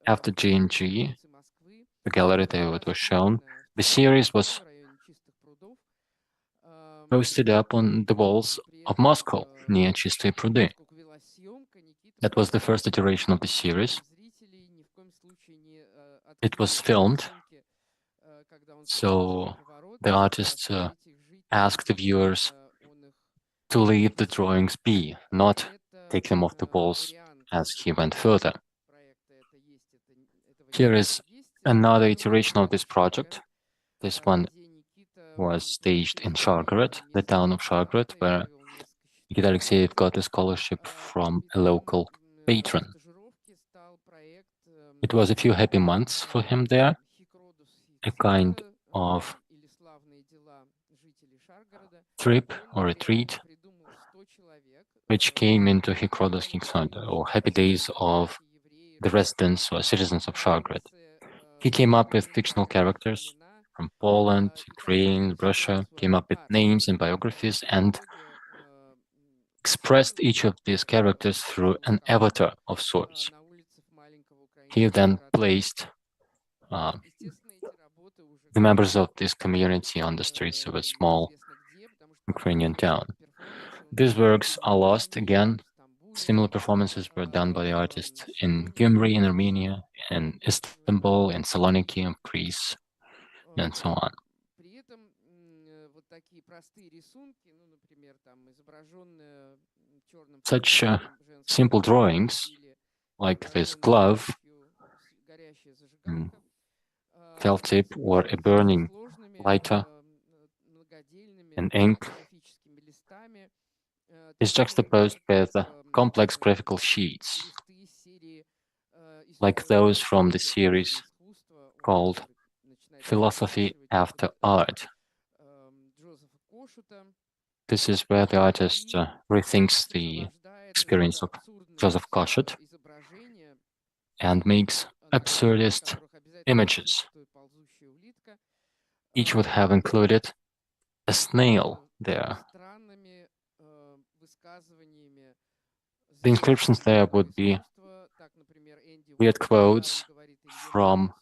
After GNG, the gallery that was shown, the series was posted up on the walls of Moscow near Chistые prudy. That was the first iteration of the series. It was filmed, so the artist asked the viewers to leave the drawings be, not take them off the walls as he went further. Here is another iteration of this project. This one was staged in Shargorod, the town of Shargorod, where Nikita Alexeyev got a scholarship from a local patron. It was a few happy months for him there, a kind of trip or retreat, which came into Hikrodovsky or happy days of the residents or citizens of Shargorod. He came up with fictional characters from Poland, Ukraine, Russia, came up with names and biographies, and expressed each of these characters through an avatar of sorts. He then placed the members of this community on the streets of a small Ukrainian town. These works are lost again. Similar performances were done by the artist in Gyumri in Armenia, in Istanbul, in Saloniki of Greece, and so on. Such simple drawings, like this glove, felt tip, or a burning lighter and ink, is juxtaposed with complex graphical sheets, like those from the series called Philosophy After Art. This is where the artist rethinks the experience of Joseph Kossuth and makes absurdist images. Each would have included a snail there. The inscriptions there would be weird quotes from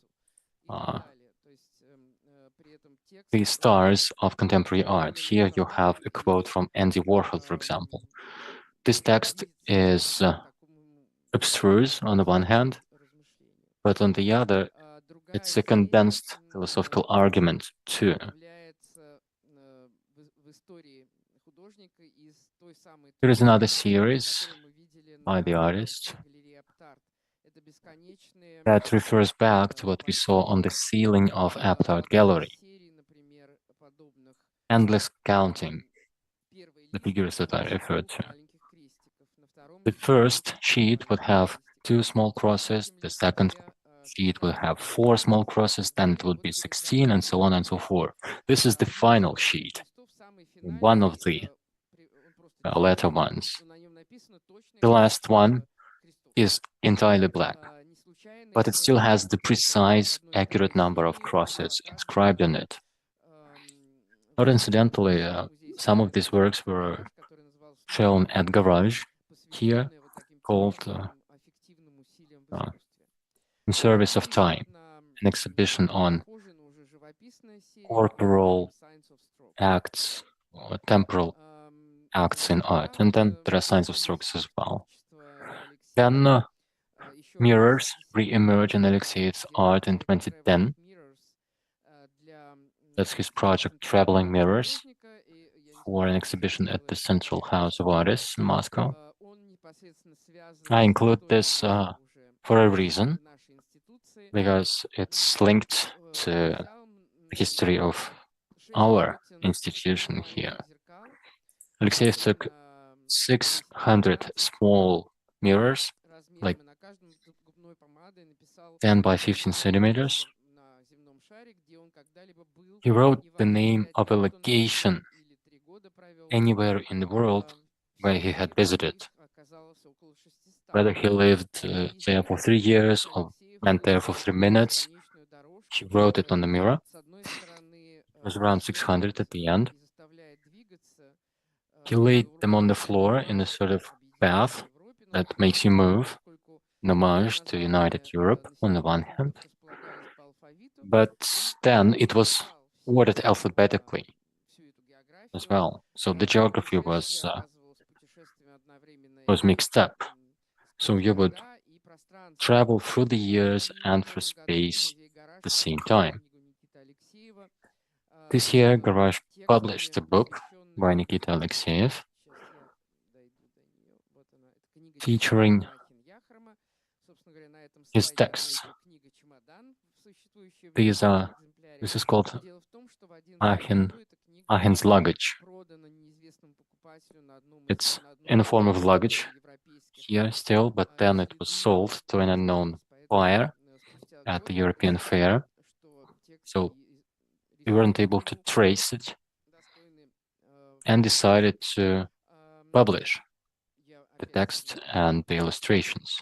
the stars of contemporary art. Here you have a quote from Andy Warhol, for example. This text is abstruse on the one hand, but on the other, it's a condensed philosophical argument too. There is another series by the artist that refers back to what we saw on the ceiling of Aptart Gallery. Endless counting, the figures that I referred to. The first sheet would have 2 small crosses, the second sheet would have 4 small crosses, then it would be 16, and so on and so forth. This is the final sheet. one of the latter ones. The last one is entirely black, but it still has the precise, accurate number of crosses inscribed in it. Not incidentally, some of these works were shown at Garage here, called In Service of Time, an exhibition on corporal acts or temporal acts in art. And then there are signs of strokes as well. Then mirrors re-emerge in Alexeyev's art in 2010. That's his project Traveling Mirrors for an exhibition at the Central House of Artists in Moscow. I include this for a reason, because it's linked to the history of our institution here. Alexeyev took 600 small mirrors, like 10 by 15 centimeters. He wrote the name of a location anywhere in the world where he had visited, whether he lived there for 3 years or went there for 3 minutes. He wrote it on the mirror. It was around 600 at the end. He laid them on the floor in a sort of path that makes you move, an homage to United Europe on the one hand, but then it was ordered alphabetically as well. So the geography was mixed up. So you would travel through the years and through space at the same time. This year, Garage published a book by Nikita Alexeyev featuring his texts. This is called Achen's luggage. It's in the form of luggage here still, but then it was sold to an unknown buyer at the European Fair. So we weren't able to trace it and decided to publish the text and the illustrations.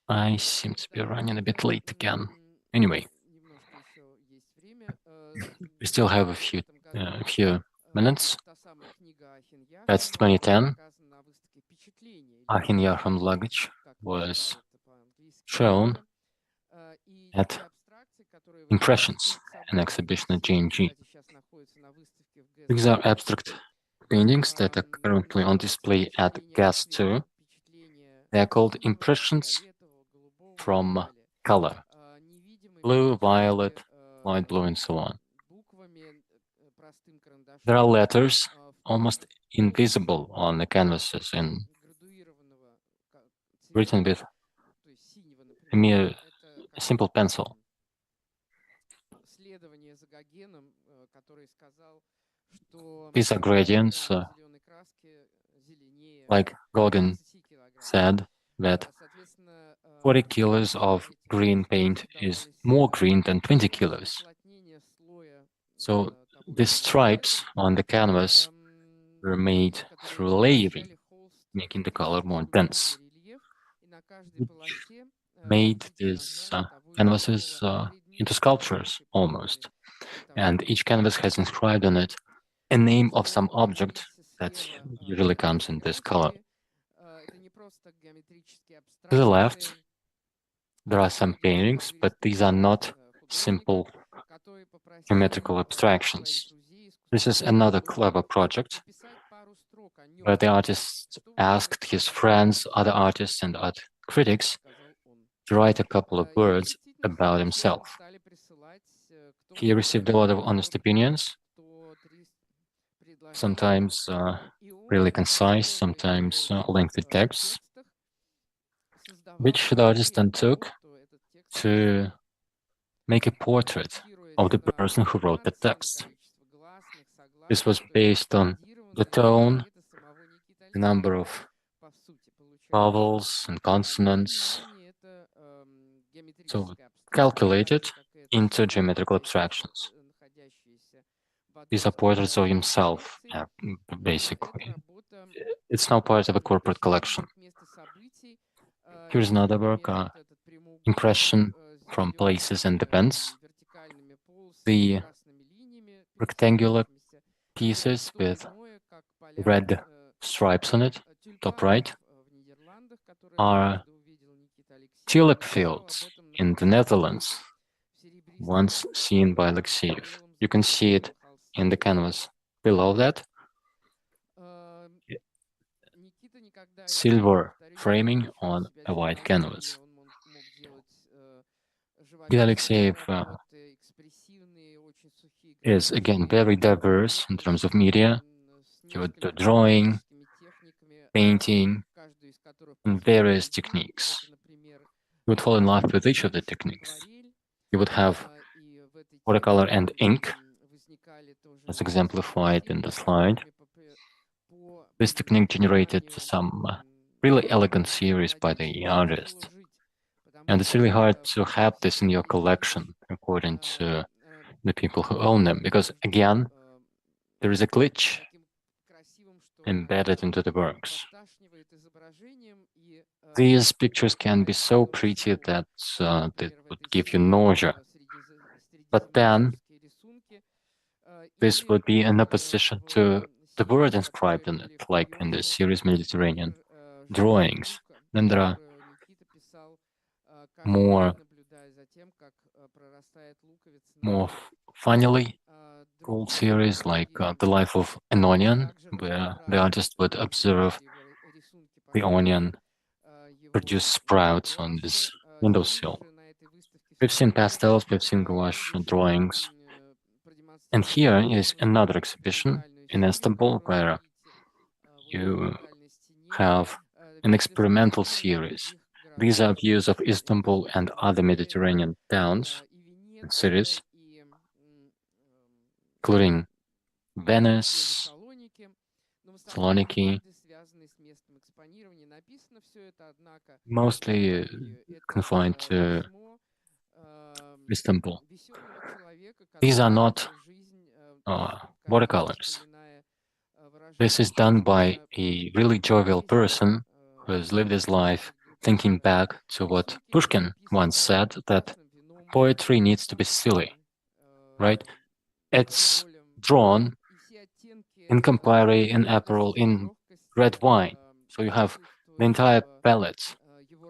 I seem to be running a bit late again. Anyway, we still have a few minutes. That's 2010. Achin Yacham luggage was shown at Impressions, an exhibition at JMG. These are abstract paintings that are currently on display at GAS 2. They are called Impressions from Color: blue, violet, light blue, and so on. There are letters almost invisible on the canvases and written with a simple pencil. These are gradients, like Gauguin said, that 40 kilos of green paint is more green than 20 kilos. So these stripes on the canvas were made through layering, making the color more dense, which made these canvases into sculptures almost. And each canvas has inscribed on it a name of some object that usually comes in this color. To the left, there are some paintings, but these are not simple geometrical abstractions. This is another clever project where the artist asked his friends, other artists and art critics to write a couple of words about himself. He received a lot of honest opinions, sometimes really concise, sometimes lengthy texts, which the artist then took to make a portrait of the person who wrote the text. This was based on the tone, the number of vowels and consonants, so calculated into geometrical abstractions. These are portraits of himself, basically. It's now part of a corporate collection. Here's another work, impression from places and events. The rectangular pieces with red stripes on it, top right, are tulip fields in the Netherlands, once seen by Alexeyev. You can see it in the canvas below that. Silver framing on a white canvas. Alexeyev is again very diverse in terms of media. He would do drawing, painting, and various techniques. He would fall in love with each of the techniques. He would have watercolor and ink, as exemplified in the slide. This technique generated some really elegant series by the artist. And it's really hard to have this in your collection, according to the people who own them, because again, there is a glitch embedded into the works. These pictures can be so pretty that they would give you nausea. But then, this would be in opposition to the word inscribed in it, like in the series Mediterranean drawings. Then there are more funnily called series like The Life of an Onion, where the artist would observe the onion produce sprouts on this windowsill. We've seen pastels, we've seen gouache drawings. And here is another exhibition in Istanbul where you have an experimental series. These are views of Istanbul and other Mediterranean towns and cities, including Venice, Saloniki, mostly confined to Istanbul. These are not watercolors. This is done by a really jovial person who has lived his life thinking back to what Pushkin once said, that poetry needs to be silly, right? It's drawn in Campari, in Aperol, in red wine. So you have the entire palette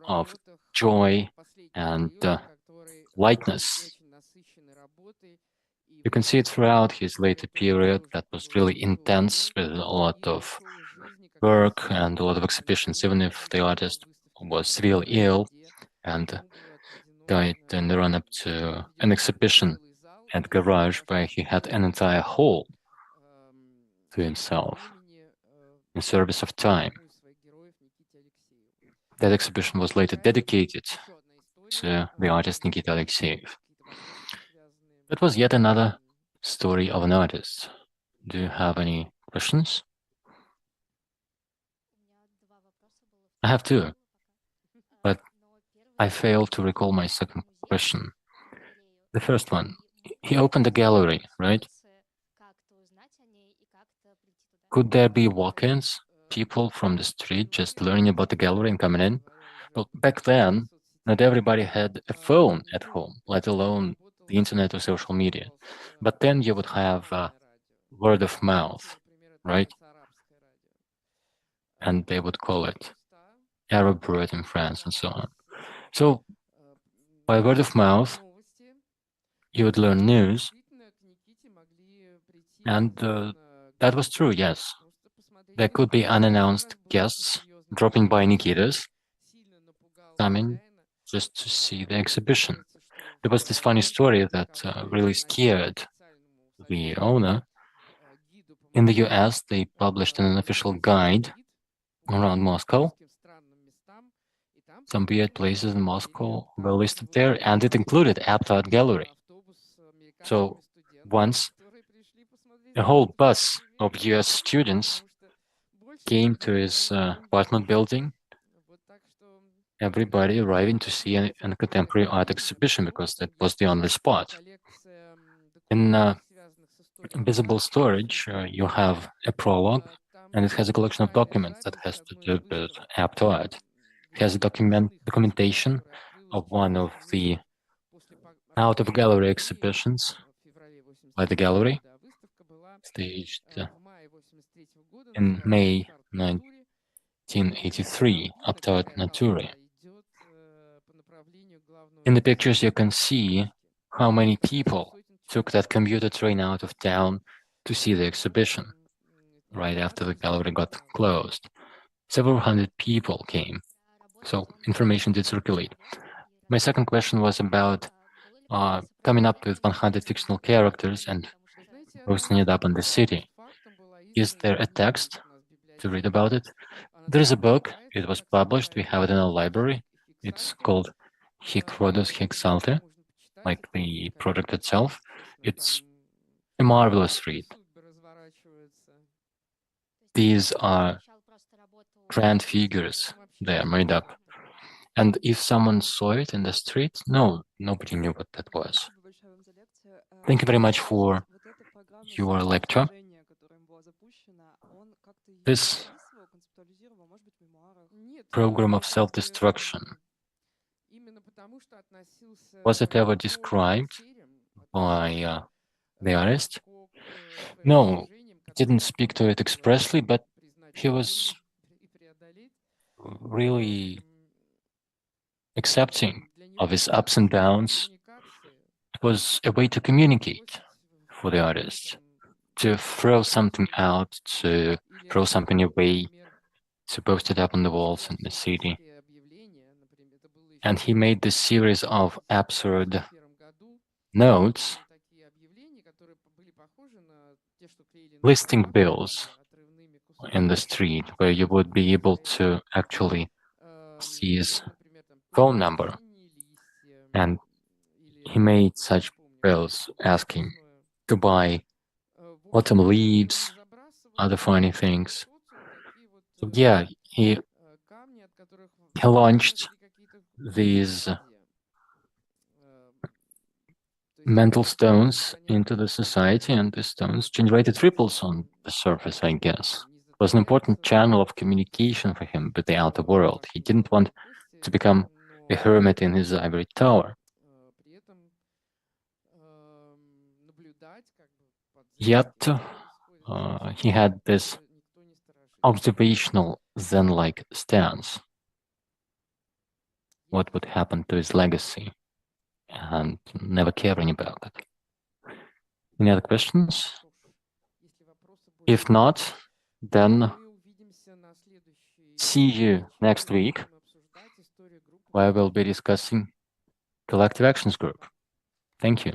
of joy and lightness. You can see it throughout his later period that was really intense with a lot of work and a lot of exhibitions, even if the artist was really ill and died in the run-up to an exhibition at Garage where he had an entire hall to himself in service of time. That exhibition was later dedicated to the artist Nikita Alexeyev. That was yet another story of an artist. Do you have any questions? I have two, but I failed to recall my second question. The first one, he opened a gallery, right? Could there be walk-ins, people from the street just learning about the gallery and coming in? Well, back then, not everybody had a phone at home, let alone the internet or social media. But then you would have word of mouth, right? And they would call it Arab word in France and so on. So by word of mouth, you would learn news. And that was true, yes. There could be unannounced guests dropping by Nikita's, coming just to see the exhibition. There was this funny story that really scared the owner. In the US, they published an official guide around Moscow. Some weird places in Moscow were listed there, and it included Abt Art Gallery. So once, a whole bus of US students came to his apartment building, everybody arriving to see a contemporary art exhibition because that was the only spot. In visible storage, you have a prologue, and it has a collection of documents that has to do with Aptoide. It has a documentation of one of the out-of-gallery exhibitions by the gallery, staged in May 1983, Aptoide Naturi. In the pictures, you can see how many people took that commuter train out of town to see the exhibition right after the gallery got closed. Several hundred people came, so information did circulate. My second question was about coming up with 100 fictional characters and posting it up in the city. Is there a text to read about it? There is a book. It was published. We have it in our library. It's called Hic Rhodus Hic Salta, like the project itself. It's a marvelous read. These are grand figures they are made up. And if someone saw it in the street, no, nobody knew what that was. Thank you very much for your lecture. This program of self-destruction, was it ever described by the artist? No, he didn't speak to it expressly, but he was really accepting of his ups and downs. It was a way to communicate for the artist, to throw something out, to throw something away, to post it up on the walls in the city. And he made this series of absurd notes, listing bills in the street where you would be able to actually see his phone number. And he made such bills asking to buy autumn leaves, other funny things. So yeah, he launched these mental stones into the society, and the stones generated ripples on the surface, I guess. It was an important channel of communication for him with the outer world. He didn't want to become a hermit in his ivory tower. Yet, he had this observational Zen-like stance. What would happen to his legacy? And never caring about it. Any other questions? If not, then see you next week, where we'll be discussing Collective Actions Group. Thank you.